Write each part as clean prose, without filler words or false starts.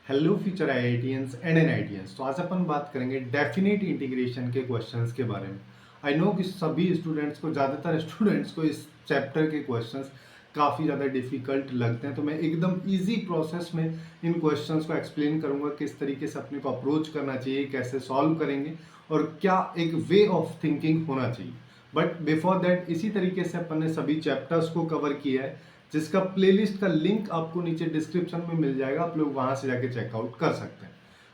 Hello future IITians and NITians. तो आज अपन बात करेंगे डेफिनेट इंटीग्रेशन के क्वेश्चंस के बारे में। आई नो कि सभी स्टूडेंट्स को, ज़्यादातर स्टूडेंट्स को इस चैप्टर के क्वेश्चंस काफ़ी ज़्यादा डिफिकल्ट लगते हैं। तो मैं एकदम इजी प्रोसेस में इन क्वेश्चंस को एक्सप्लेन करूंगा, किस तरीके से अपने को अप्रोच करना चाहिए, कैसे सॉल्व करेंगे और क्या एक वे ऑफ थिंकिंग होना चाहिए। बट बिफोर दैट, इसी तरीके से अपन ने सभी चैप्टर्स को कवर किया है, जिसका प्लेलिस्ट का लिंक आपको नीचे डिस्क्रिप्शन में मिल जाएगा। आप लोग वहां से जाके चेकआउट कर सकते हैं।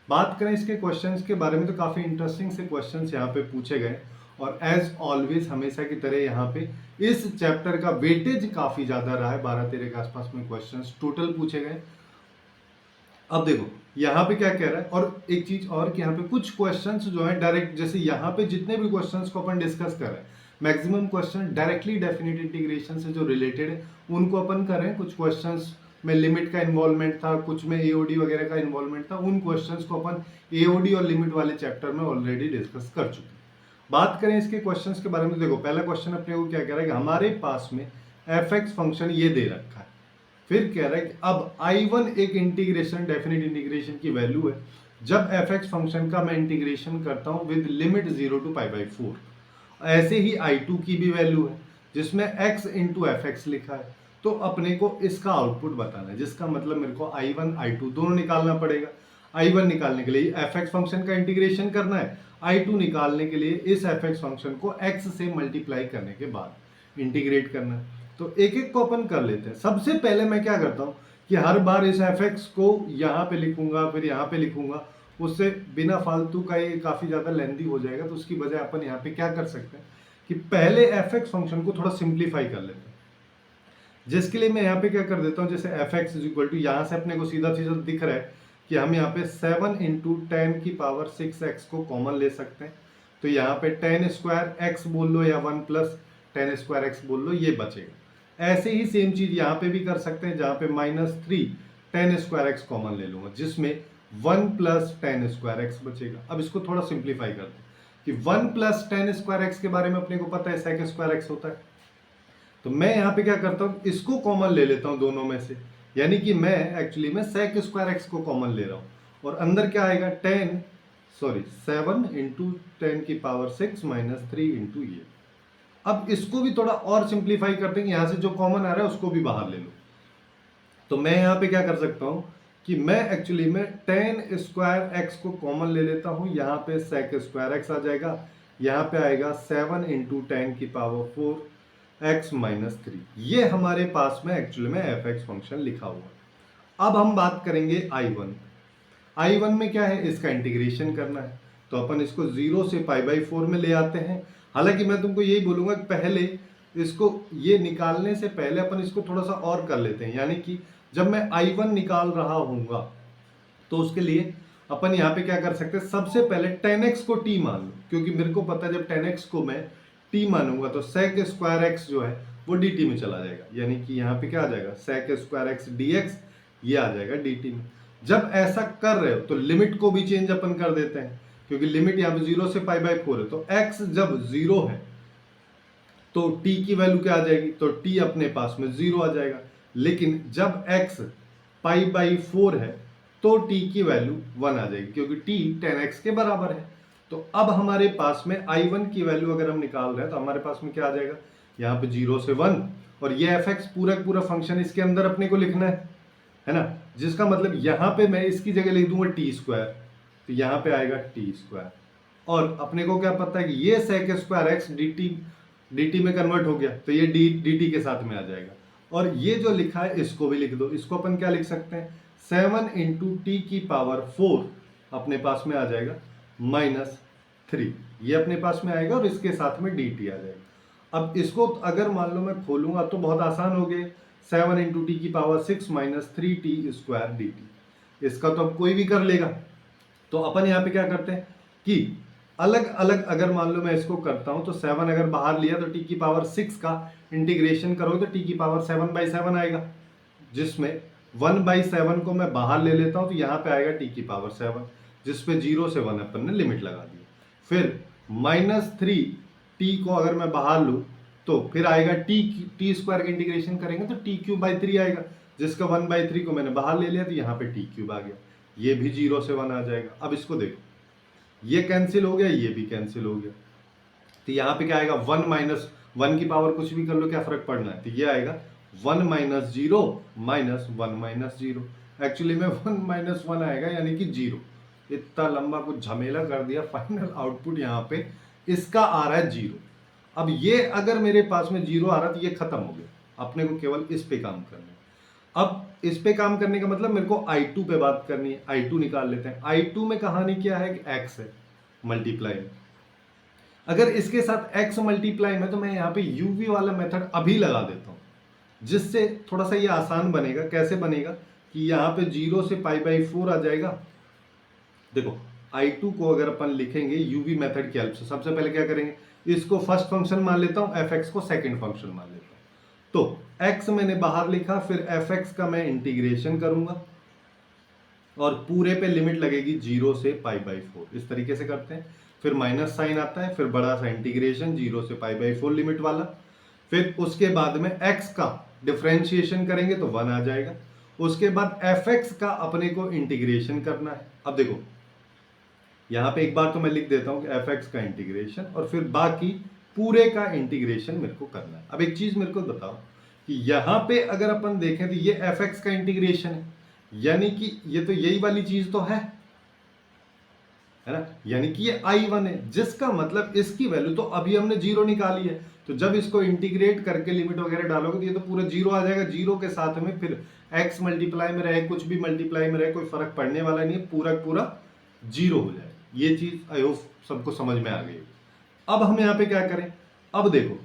बात करें इसके क्वेश्चंस के बारे में, तो काफ़ी इंटरेस्टिंग से क्वेश्चंस यहाँ पे पूछे गए और एज ऑलवेज हमेशा की तरह यहाँ पे इस चैप्टर का वेटेज काफ़ी ज़्यादा रहा है। 12-13 के आसपास में क्वेश्चंस टोटल पूछे गए। अब देखो यहाँ पे क्या कह रहा है, और एक चीज और कि यहाँ पे कुछ क्वेश्चंस जो है डायरेक्ट, जैसे यहाँ पे जितने भी क्वेश्चंस को अपन डिस्कस कर रहे हैं, maximum question directly definite integration से जो रिलेटेड है उनको अपन कर रहे हैं। कुछ क्वेश्चंस में लिमिट का इन्वॉल्वमेंट था, कुछ में एओडी वगैरह का इन्वॉल्वमेंट था। उन क्वेश्चंस को अपन एओडी और लिमिट वाले चैप्टर में ऑलरेडी डिस्कस कर चुके हैं। बात करें इसके क्वेश्चंस के बारे में, देखो पहला क्वेश्चन अपने को क्या कह रहा है कि हमारे पास में एफ एक्स फंक्शन ये दे रखा है। फिर कह रहा है कि अब I1 एक इंटीग्रेशन, डेफिनेट इंटीग्रेशन की वैल्यू है। जब एफ एक्स फंक्शन का मैं इंटीग्रेशन करता हूं विद लिमिट 0 to π/4, ऐसे ही I2 की भी वैल्यू है जिसमें x इंटू एफ एक्स लिखा है। तो अपने को इसका आउटपुट बताना है, जिसका मतलब मेरे को I1 I2 दोनों निकालना पड़ेगा। I1 निकालने के लिए एफ एक्स फंक्शन का इंटीग्रेशन करना है, I2 निकालने के लिए इस एफ एक्स फंक्शन को x से मल्टीप्लाई करने के बाद इंटीग्रेट करना है। तो एक एक को अपन कर लेते हैं। सबसे पहले मैं क्या करता हूँ कि हर बार इस एफ एक्स को यहाँ पे लिखूंगा, फिर यहाँ पे लिखूंगा, उससे बिना फालतू का ये काफ़ी ज़्यादा लेंदी हो जाएगा। तो उसकी बजाय अपन यहाँ पे क्या कर सकते हैं कि पहले एफ एक्स फंक्शन को थोड़ा सिंप्लीफाई कर लेते हैं, जिसके लिए मैं यहाँ पे क्या कर देता हूँ, जैसे F x is equal to, यहाँ से अपने को सीधा सीधा दिख रहा है कि हम यहाँ पे 7 इंटू 10⁶x को कॉमन ले सकते हैं। तो यहाँ पे 10² x बोल लो या 1 प्लस 10² x बोल लो, ये बचेगा। ऐसे ही सेम चीज यहाँ पे भी कर सकते हैं, जहाँ पे -3 10² x कॉमन ले लूंगा, जिसमें 1 प्लस 10² x बचेगा। अब इसको थोड़ा सिंप्लीफाई करते हैं कि 1 प्लस 10² x के बारे में अपने को पता है sec² x होता है। तो मैं यहाँ पे क्या करता हूँ, इसको कॉमन ले लेता हूँ दोनों में से, यानी कि मैं एक्चुअली में sec² x को कॉमन ले रहा हूँ। और अंदर क्या आएगा, 7 इंटू 10⁶ माइनस 3 इंटू ये। अब इसको भी थोड़ा और सिंप्लीफाई करते हैं, यहाँ से जो कॉमन आ रहा है उसको भी बाहर ले लो। तो मैं यहाँ पे क्या कर सकता हूँ कि मैं एक्चुअली में 10² x को कॉमन ले लेता हूँ, यहाँ पे sec² x आ जाएगा, यहाँ पे आएगा 7 इंटू 10⁴ x माइनस 3। ये हमारे पास में एक्चुअली में एफ एक्स फंक्शन लिखा हुआ है। अब हम बात करेंगे I1 में क्या है, इसका इंटीग्रेशन करना है। तो अपन इसको 0 से π/4 में ले आते हैं। हालांकि मैं तुमको यही बोलूंगा कि पहले इसको, ये निकालने से पहले अपन इसको थोड़ा सा और कर लेते हैं, यानी कि जब मैं I1 निकाल रहा हूँगा तो उसके लिए अपन यहाँ पे क्या कर सकते हैं, सबसे पहले 10x को t मान लो, क्योंकि मेरे को पता है जब 10x को मैं t मानूंगा तो sec² x जो है वो dt में चला जाएगा, यानी कि यहाँ पे क्या आ जाएगा, sec² x dx, ये आ जाएगा dt में। जब ऐसा कर रहे हो तो लिमिट को भी चेंज अपन कर देते हैं, क्योंकि लिमिट यहाँ पे 0 से π/4 है। तो x जब 0 है तो t की वैल्यू क्या आ जाएगी, तो t अपने पास में 0 आ जाएगा। लेकिन जब x π/4 है तो t की वैल्यू 1 आ जाएगी, क्योंकि t 10x के बराबर है। तो अब हमारे पास में I1 की वैल्यू अगर हम निकाल रहे हैं तो हमारे पास में क्या आ जाएगा, यहाँ पे 0 से 1, और ये एफ एक्स पूरा पूरा फंक्शन इसके अंदर अपने को लिखना है ना, जिसका मतलब यहाँ पे मैं इसकी जगह लिख दूंगा t², तो यहाँ पे आएगा t²। और अपने को क्या पता है कि ये sec² x dt में कन्वर्ट हो गया, तो ये dt के साथ में आ जाएगा। और ये जो लिखा है इसको भी लिख दो, इसको अपन क्या लिख सकते हैं, 7 इंटू t⁴ अपने पास में आ जाएगा -3, ये अपने पास में आएगा और इसके साथ में dt आ जाएगा। अब इसको अगर मान लो मैं खोलूंगा तो बहुत आसान हो गए, 7 into t⁶ minus 3t² dt। इसका तो अब कोई भी कर लेगा। तो अपन यहाँ पे क्या करते हैं कि अलग अलग, अगर मान लो मैं इसको करता हूं तो 7 अगर बाहर लिया तो t⁶ का इंटीग्रेशन करोगे तो t�7/7 आएगा, जिसमें 1/7 को मैं बाहर ले लेता हूं तो यहाँ पे आएगा t�7, जिसपे 0 से 1 अपन ने लिमिट लगा दी। फिर -3t को अगर मैं बाहर लूँ तो फिर आएगा t² का इंटीग्रेशन करेंगे तो t³/3 आएगा, जिसका 1/3 को मैंने बाहर ले लिया तो यहाँ पे t³ आ गया। ये भी 0 से 1 आ जाएगा। अब इसको देखो, ये कैंसिल हो गया, ये भी कैंसिल हो गया, तो यहाँ पे क्या आएगा 1 माइनस 1 की पावर कुछ भी कर लो, क्या फर्क पड़ना है, तो ये आएगा 1 माइनस 0 माइनस 1 माइनस 0। एक्चुअली में 1 माइनस 1 आएगा यानी कि 0। इतना लंबा कुछ झमेला कर दिया, फाइनल आउटपुट यहाँ पे इसका आ रहा है 0। अब ये अगर मेरे पास में 0 आ रहा तो ये खत्म हो गया, अपने को केवल इस पे काम करना है। अब इस पे काम करने का मतलब मेरे को I2 पे बात करनी है, I2 निकाल लेते हैं। I2 में कहानी क्या है कि x है मल्टीप्लाई में, अगर इसके साथ x मल्टीप्लाई में तो मैं यहाँ पे uv वाला मेथड अभी लगा देता हूँ, जिससे थोड़ा सा ये आसान बनेगा। कैसे बनेगा कि यहाँ पे 0 से π/4 आ जाएगा। देखो I2 को अगर अपन लिखेंगे uv मेथड की हेल्प से, सबसे पहले क्या करेंगे, इसको फर्स्ट फंक्शन मान लेता हूँ, fx को सेकंड फंक्शन मान लेता हूँ। तो x मैंने बाहर लिखा, फिर fx का मैं इंटीग्रेशन करूंगा और पूरे पे लिमिट लगेगी 0 से π/4, इस तरीके से करते हैं। फिर माइनस साइन आता है, फिर बड़ा सा इंटीग्रेशन 0 से π/4 लिमिट वाला, फिर उसके बाद में x का डिफरेंशिएशन करेंगे तो 1 आ जाएगा। उसके बाद fx का अपने को इंटीग्रेशन करना है। अब देखो यहाँ पे एक बार तो मैं लिख देता हूँ कि fx का इंटीग्रेशन और फिर बाकी पूरे का इंटीग्रेशन मेरे को करना है। अब एक चीज मेरे को बताओ कि यहाँ पे अगर अपन देखें तो ये fx का इंटीग्रेशन है, यानी कि ये तो यही वाली चीज तो है ना, यानी कि ये I1 है, जिसका मतलब इसकी वैल्यू तो अभी हमने 0 निकाली है। तो जब इसको इंटीग्रेट करके लिमिट वगैरह डालोगे तो ये तो पूरा 0 आ जाएगा। 0 के साथ में फिर x मल्टीप्लाई में रहे, कुछ भी मल्टीप्लाई में रहे, कोई फर्क पड़ने वाला नहीं है, पूरा पूरा 0 हो जाएगा। ये चीज आई होप सबको समझ में आ गई। अब हम यहाँ पे क्या करें, अब देखो,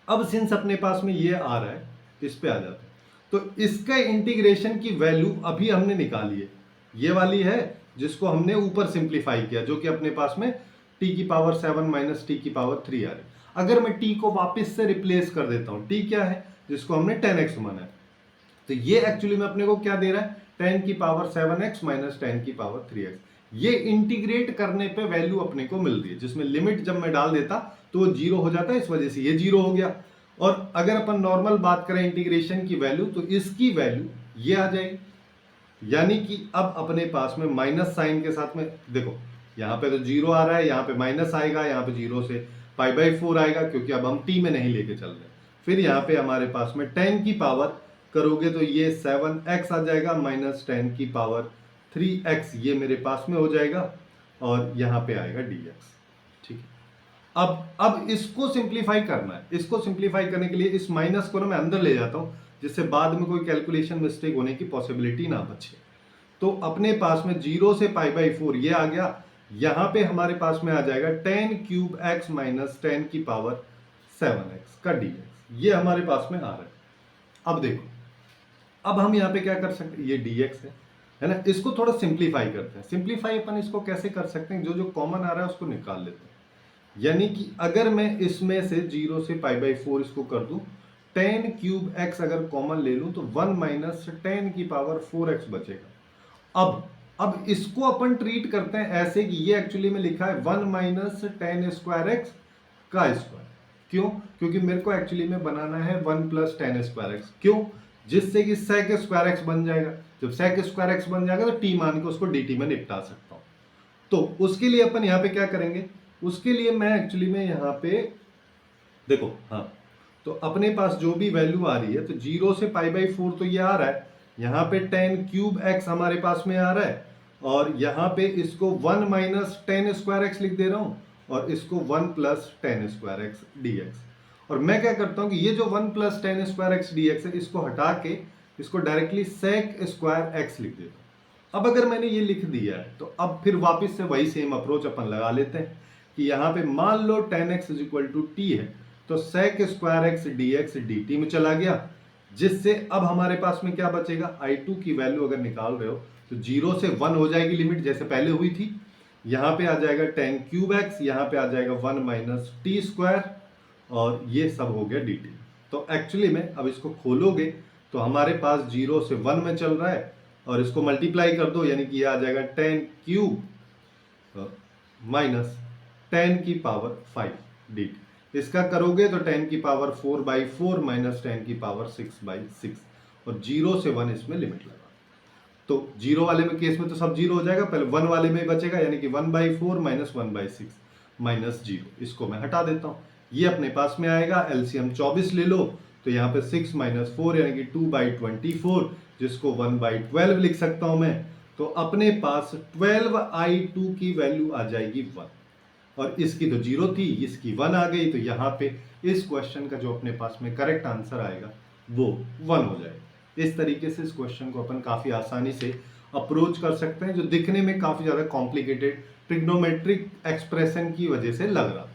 अब सिंस अपने पास में ये आ रहा है, इस पे आ जाते हैं, तो इसका इंटीग्रेशन की वैल्यू अभी हमने निकाली है, ये वाली है जिसको हमने ऊपर सिंप्लीफाई किया, जो कि अपने पास में t की पावर 7 माइनस t की पावर 3 आ रही है। अगर मैं t को वापस से रिप्लेस कर देता हूं, t क्या है जिसको हमने 10x माना है, तो ये एक्चुअली में अपने को क्या दे रहा है 10 की पावर 7x माइनस 10 की पावर 3x। ये इंटीग्रेट करने पे वैल्यू अपने को मिल रही है, जिसमें लिमिट जब मैं डाल देता तो वो 0 हो जाता है, इस वजह से ये 0 हो गया। और अगर अपन नॉर्मल बात करें इंटीग्रेशन की वैल्यू, तो इसकी वैल्यू ये आ जाएगी, यानी कि अब अपने पास में माइनस साइन के साथ में देखो, यहाँ पे तो 0 आ रहा है, यहाँ पे माइनस आएगा, यहाँ पे 0 से π/4 आएगा, क्योंकि अब हम t में नहीं लेके चल रहे। फिर यहाँ पे हमारे पास में 10 की पावर करोगे तो ये 7x आ जाएगा माइनस 10 की पावर 3x, ये मेरे पास में हो जाएगा, और यहाँ पे आएगा dx। ठीक है, अब इसको सिंप्लीफाई करना है। इसको सिंप्लीफाई करने के लिए इस माइनस को ना मैं अंदर ले जाता हूँ, जिससे बाद में कोई कैलकुलेशन मिस्टेक होने की पॉसिबिलिटी ना बचे। तो अपने पास में 0 से π/4 ये आ गया, यहाँ पे हमारे पास में आ जाएगा 10 क्यूब x माइनस 10 की पावर 7x का dx, ये हमारे पास में आ रहा है। अब देखो, अब हम यहाँ पे क्या कर सकते हैं, ये dx है ना, इसको थोड़ा सिंप्लीफाई करते हैं। सिंप्लीफाई अपन इसको कैसे कर सकते हैं, जो जो कॉमन आ रहा है उसको निकाल लेते हैं। यानी कि अगर मैं इसमें से 0 से π/4 इसको कर दूं, 10 क्यूब x अगर कॉमन ले लूं तो 1 माइनस 10 की पावर 4x बचेगा। अब इसको अपन ट्रीट करते हैं ऐसे कि ये एक्चुअली में लिखा है 1 माइनस 10 स्क्वायर x का स्क्वायर। क्यों? क्योंकि मेरे को एक्चुअली में बनाना है 1 प्लस 10 स्क्वायर x। क्यों? जिससे कि sec स्क्वायर x बन जाएगा। जब sec स्क्वायर x बन जाएगा तो t मान के उसको dt में निपटा सकता हूं। तो उसके लिए अपन यहाँ पे क्या करेंगे, उसके लिए मैं एक्चुअली में यहाँ पे देखो, हाँ, तो अपने पास जो भी वैल्यू आ रही है, तो 0 से π/4 तो ये आ रहा है, यहाँ पे 10 क्यूब x हमारे पास में आ रहा है, और यहाँ पे इसको 1 माइनस 10 स्क्वायर x लिख दे रहा हूँ, और इसको 1 प्लस 10 स्क्वायर x dx। और मैं क्या करता हूँ कि ये जो 1 प्लस 10 स्क्वायर x dx है, इसको हटा के इसको डायरेक्टली sec स्क्वायर x लिख देता हूँ। अब अगर मैंने ये लिख दिया है, तो अब फिर वापस से वही सेम अप्रोच अपन लगा लेते हैं कि यहाँ पे मान लो 10x is equal to t है, तो sec square x dx dt में चला गया, जिससे अब हमारे पास में क्या बचेगा, I2 की वैल्यू अगर निकाल रहे हो तो 0 से 1 हो जाएगी लिमिट, जैसे पहले हुई थी। यहाँ पे आ जाएगा 10 क्यूब x, यहाँ पे आ जाएगा 1 माइनस टी स्क्वायर, और ये सब हो गया dt। तो एक्चुअली में अब इसको खोलोगे तो हमारे पास 0 से 1 में चल रहा है, और इसको मल्टीप्लाई कर दो, यानी कि ये आ जाएगा 10 क्यूब माइनस 10 की पावर 5 dt। इसका करोगे तो 10 की पावर 4/4 माइनस 10 की पावर 6/6, और 0 से 1 इसमें लिमिट लगा। तो जीरो वाले में केस में तो सब जीरो हो जाएगा, पहले वन वाले में बचेगा, यानी कि 1/4 माइनस 1/6 माइनस जीरो, इसको मैं हटा देता हूँ। ये अपने पास में आएगा, एलसीएम 24 ले लो, तो यहाँ पे 6 माइनस 4 यानी कि 2/24, जिसको 1/12 लिख सकता हूँ मैं। तो अपने पास 12i2 की वैल्यू आ जाएगी 1, और इसकी तो जीरो थी, इसकी 1 आ गई, तो यहाँ पे इस क्वेश्चन का जो अपने पास में करेक्ट आंसर आएगा वो 1 हो जाएगा। इस तरीके से इस क्वेश्चन को अपन काफी आसानी से अप्रोच कर सकते हैं, जो दिखने में काफी ज्यादा कॉम्प्लिकेटेड ट्रिग्नोमेट्रिक एक्सप्रेशन की वजह से लग रहा।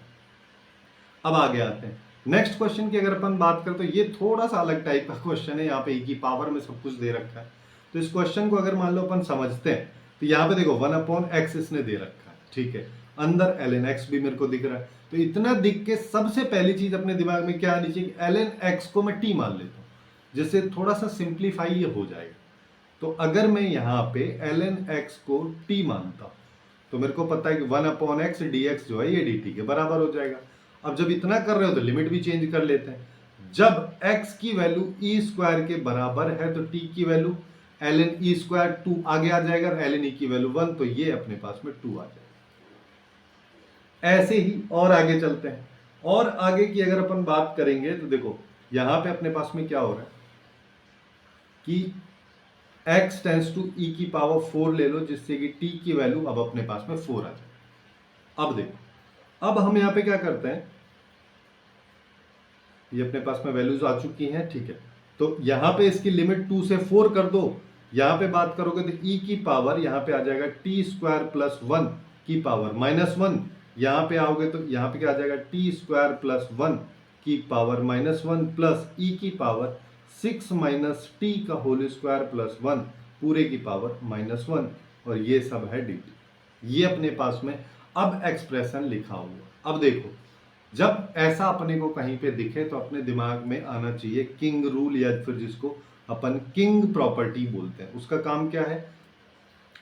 अब आगे आते हैं नेक्स्ट क्वेश्चन की। अगर अपन बात करें तो ये थोड़ा सा अलग टाइप का क्वेश्चन है, यहाँ पे e की पावर में सब कुछ दे रखा है। तो इस क्वेश्चन को अगर मान लो अपन समझते हैं, तो यहाँ पे देखो 1/x इसने दे रखा है, ठीक है, अंदर ln x भी मेरे को दिख रहा है। तो इतना दिख के सबसे पहली चीज अपने दिमाग में क्या आनी चाहिए, ln x को मैं t मान लेता हूँ, जिससे थोड़ा सा सिंप्लीफाई ये हो जाएगा। तो अगर मैं यहाँ पे ln x को t मानता हूँ, तो मेरे को पता है कि 1/x dx जो है ये dt के बराबर हो जाएगा। अब जब इतना कर रहे हो तो लिमिट भी चेंज कर लेते हैं। जब x की वैल्यू e स्क्वायर के बराबर है तो t की वैल्यू ln e स्क्वायर 2 आगे आ जाएगा, ln e की वैल्यू 1, तो ये अपने पास में 2 आ जाएगा। ऐसे ही और आगे चलते हैं, और आगे की अगर अपन बात करेंगे तो देखो यहां पे अपने पास में क्या हो रहा है कि x टेंस टू e की पावर 4 ले लो, जिससे कि t की वैल्यू अब अपने पास में 4 आ जाए। अब देखो, अब हम यहां पे क्या करते हैं, ये अपने पास में वैल्यूज आ चुकी हैं, ठीक है, तो यहां पे इसकी लिमिट 2 से 4 कर दो। यहां पे बात करोगे तो e की पावर यहां पे आ जाएगा t स्क्वायर प्लस 1 की पावर माइनस 1। यहां पे आओगे तो यहां पे क्या आ जाएगा, t स्क्वायर प्लस 1 की पावर माइनस 1 प्लस e की पावर 6 माइनस टी का होल स्क्वायर प्लस 1 पूरे की पावर माइनस 1, और ये सब है dt। ये अपने पास में अब एक्सप्रेशन लिखा हुआ। अब देखो, जब ऐसा अपने को कहीं पे दिखे तो अपने दिमाग में आना चाहिए किंग रूल, या फिर जिसको अपन किंग प्रॉपर्टी बोलते हैं। उसका काम क्या है,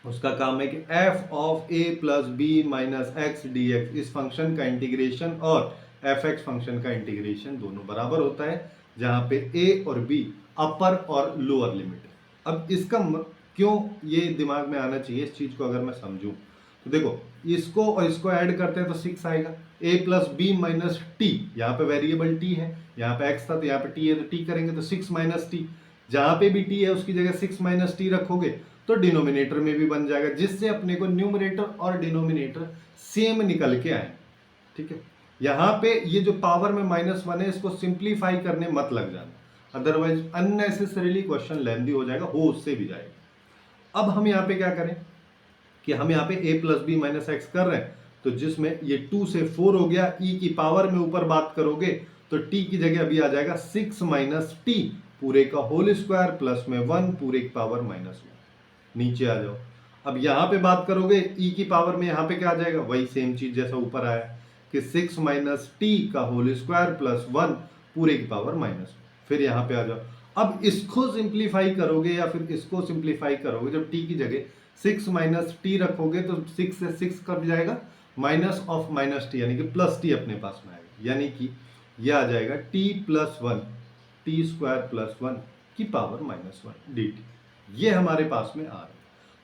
उसका काम है कि f of a plus B minus X D X, इस फंक्शन का इंटीग्रेशन और एफ एक्स फंक्शन का इंटीग्रेशन दोनों बराबर होता है, जहां पे a और b अपर और लोअर लिमिट है। अब इसका क्यों ये दिमाग में आना चाहिए, इस चीज को अगर मैं समझूं तो देखो, इसको और इसको ऐड करते हैं तो 6 आएगा, a plus B minus T, यहाँ पे वेरिएबल t है, यहाँ पे x था तो यहाँ पे t है, तो t करेंगे तो 6 माइनस टी, जहां पे भी t है उसकी जगह 6 माइनस टी रखोगे तो डिनोमिनेटर में भी बन जाएगा, जिससे अपने को न्यूमरेटर और डिनोमिनेटर सेम निकल के आए। ठीक है, यहाँ पे ये जो पावर में -1 है, इसको सिंप्लीफाई करने मत लग जाना, अदरवाइज अननेसेसरीली क्वेश्चन लेंदी हो जाएगा, हो उससे भी जाएगा। अब हम यहाँ पे क्या करें कि हम यहाँ पे a plus B minus X कर रहे हैं, तो जिसमें ये 2 से 4 हो गया, e की पावर में ऊपर बात करोगे तो t की जगह अभी आ जाएगा 6 माइनस टी पूरे का होल स्क्वायर प्लस में 1 पूरे की पावर माइनस 1। नीचे आ जाओ, अब यहाँ पे बात करोगे e की पावर में यहाँ पे क्या आ जाएगा, वही सेम चीज जैसा ऊपर आया कि 6 माइनस टी का होल स्क्वायर प्लस 1 पूरे की पावर माइनस 1। फिर यहाँ पे आ जाओ, अब इसको सिंप्लीफाई करोगे या फिर इसको सिंप्लीफाई करोगे, जब t की जगह 6 माइनस टी रखोगे तो 6 से 6 कट जाएगा, माइनस ऑफ माइनस टी यानी कि प्लस टी अपने पास में आएगा, यानी कि यह आ जाएगा t plus 1 T square plus 1 की पावर माइनस 1 डी टी। ये हमारे पास में आ रहा है।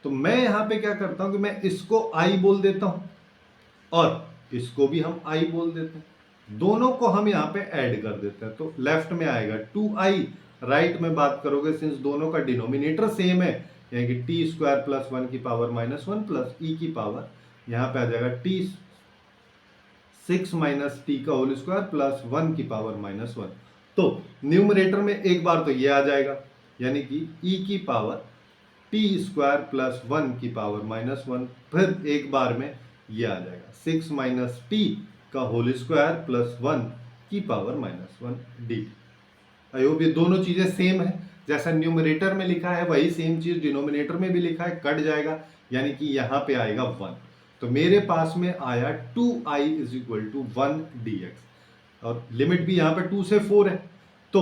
तो मैं यहां पे क्या करता हूं कि मैं इसको i बोल देता हूं और इसको भी हम i बोल देते हैं, दोनों को हम यहाँ पे ऐड कर देते हैं, तो लेफ्ट में आएगा 2i, राइट में बात करोगे सिंस दोनों का डिनोमिनेटर सेम है, यानी कि टी स्क्वायर प्लस 1 की पावर माइनस 1 प्लस ई की पावर यहाँ पे आ जाएगा टी 6 माइनस टी का होल स्क्वायर प्लस 1 की पावर माइनस 1। तो न्यूमरेटर में एक बार तो ये आ जाएगा, यानी कि ई की पावर टी स्क्वायर प्लस 1 की पावर माइनस 1, फिर एक बार में ये आ जाएगा 6 माइनस टी का होल स्क्वायर प्लस 1 की power minus 1 D. I hope ये दोनों चीजें सेम है, जैसा न्यूमरेटर में लिखा है वही सेम चीज डिनोमिनेटर में भी लिखा है, कट जाएगा, यानी कि यहाँ पे आएगा 1। तो मेरे पास में आया 2i is equal to 1 dx, और लिमिट भी यहाँ पे 2 से 4 है। तो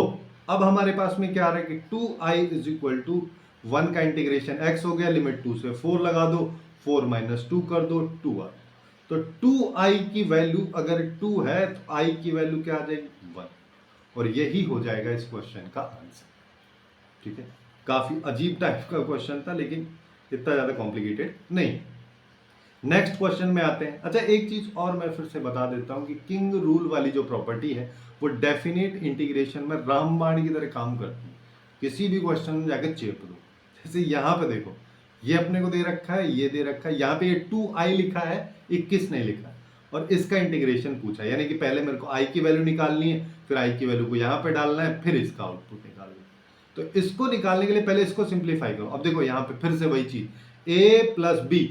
अब हमारे पास में क्या आ रहा है कि 2i इज इक्वल टू 1 का इंटीग्रेशन x हो गया, लिमिट 2 से 4 लगा दो, 4 माइनस 2 कर दो, 2 आ। तो 2i की वैल्यू अगर 2 है तो i की वैल्यू क्या आ जाएगी, 1, और यही हो जाएगा इस क्वेश्चन का आंसर। ठीक है, काफ़ी अजीब टाइप का क्वेश्चन था, लेकिन इतना ज़्यादा कॉम्प्लिकेटेड नहीं। नेक्स्ट क्वेश्चन में आते हैं। अच्छा, एक चीज और मैं फिर से बता देता हूं कि किंग रूल वाली जो प्रॉपर्टी है वो डेफिनेट इंटीग्रेशन में रामबाण की तरह काम करती है। किसी भी क्वेश्चन में जाकर चेप दो। जैसे यहाँ पे देखो, ये अपने को दे रखा है, ये दे रखा है, यहाँ पे ये 2i लिखा है, 21 नहीं लिखा है, और इसका इंटीग्रेशन पूछा है, यानी कि पहले मेरे को i की वैल्यू निकालनी है, फिर i की वैल्यू को यहाँ पे डालना है, फिर इसका आउटपुट निकालना है। तो इसको निकालने के लिए पहले इसको सिंप्लीफाई करो। अब देखो यहाँ पे फिर से वही चीज, a plus B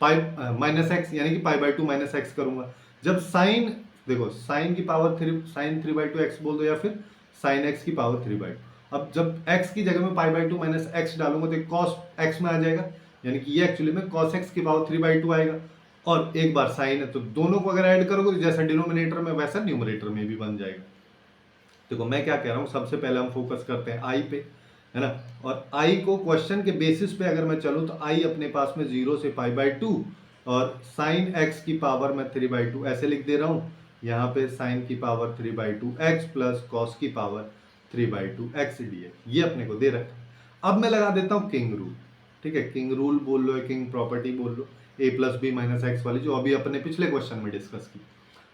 pi minus X, यानी कि pi by two minus X करूंगा। जब साइन, देखो साइन की पावर थ्री, साइन 3/2 एक्स बोल दो, या फिर साइन एक्स की पावर 3/2। अब जब x की जगह में पाई बाई टू माइनस एक्स डालूंगा तो कॉस एक्स में आ जाएगा, यानी कि ये एक्चुअली में कॉस एक्स की पावर 3/2 आएगा। और एक बार साइन है तो दोनों को अगर ऐड करोगे तो जैसा डिनोमिनेटर में वैसा न्यूमरेटर में भी बन जाएगा। देखो मैं क्या कह रहा हूँ, सबसे पहले हम फोकस करते हैं आई पे, है ना। और आई को क्वेश्चन के बेसिस पे अगर मैं चलूँ तो आई अपने पास में 0 से पाई बाई टू, और साइन एक्स की पावर मैं 3/2 ऐसे लिख दे रहा हूँ। यहाँ पे साइन की पावर 3/2 एक्स प्लस कॉस की पावर 3/2 एक्स डी एक्स, ये अपने को दे रखा है। अब मैं लगा देता हूँ किंग रूल, ठीक है, किंग रूल बोल लो, किंग प्रॉपर्टी बोल लो, a plus B minus X वाली, जो अभी अपने पिछले क्वेश्चन में डिस्कस की।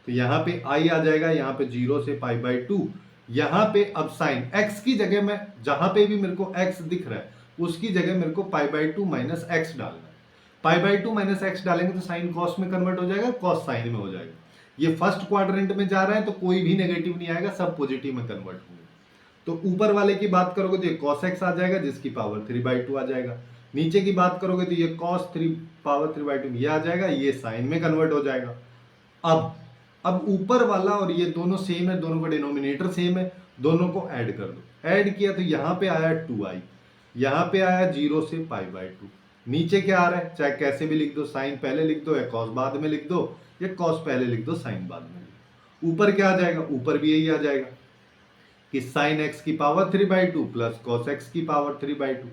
तो यहाँ पे आई आ जाएगा, यहाँ पे 0 से पाई बाई टू, यहाँ पे अब साइन x की जगह में जहां पे भी मेरे को x दिख रहा है उसकी जगह मेरे को पाई बाई टू माइनस एक्स डालना है। पाई बाई टू माइनस एक्स डालेंगे तो साइन कॉस में कन्वर्ट हो जाएगा, कॉस साइन में हो जाएगा। ये फर्स्ट क्वाड्रेंट में जा रहा है तो कोई भी नेगेटिव नहीं आएगा, सब पॉजिटिव में कन्वर्ट होंगे। तो ऊपर वाले की बात करोगे तो ये कॉस एक्स आ जाएगा जिसकी पावर 3/2 आ जाएगा। नीचे की बात करोगे तो ये कॉस 3 पावर 3/2 ये आ जाएगा, ये साइन में कन्वर्ट हो जाएगा। अब ऊपर वाला और ये दोनों सेम है, दोनों का डिनोमिनेटर सेम है, दोनों को ऐड कर दो। ऐड किया तो यहाँ पे आया 2i, यहाँ पे आया 0 से पाई बाई टू। नीचे क्या आ रहा है, चाहे कैसे भी लिख दो, साइन पहले लिख दो या कॉस बाद में लिख दो, या कॉस पहले लिख दो साइन बाद में लिख दो। ऊपर क्या आ जाएगा, ऊपर भी यही आ जाएगा कि साइन एक्स की पावर 3/2 प्लस कॉस एक्स की पावर 3/2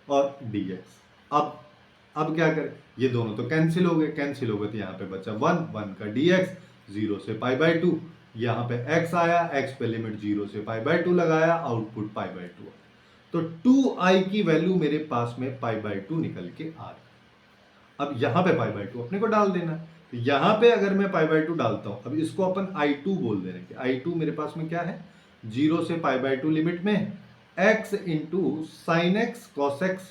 और dx। अब क्या करें, ये दोनों तो कैंसिल हो गए, कैंसिल हो गए तो यहाँ पे बचा 1 का dx, 0 से पाई बाई टू, यहाँ पे x आया, x पे लिमिट 0 से पाई बाई टू लगाया, आउटपुट पाई बाई टू। तो 2i की वैल्यू मेरे पास में पाई बाई टू निकल के आ रही। अब यहाँ पे पाई बाई टू अपने को डाल देना। तो यहाँ पे अगर मैं पाई बाई टू डालता हूँ, अब इसको अपन i2 बोल दे रहे हैं कि i2 मेरे पास में क्या है, 0 से पाई बाई टू लिमिट में x into sine x cos x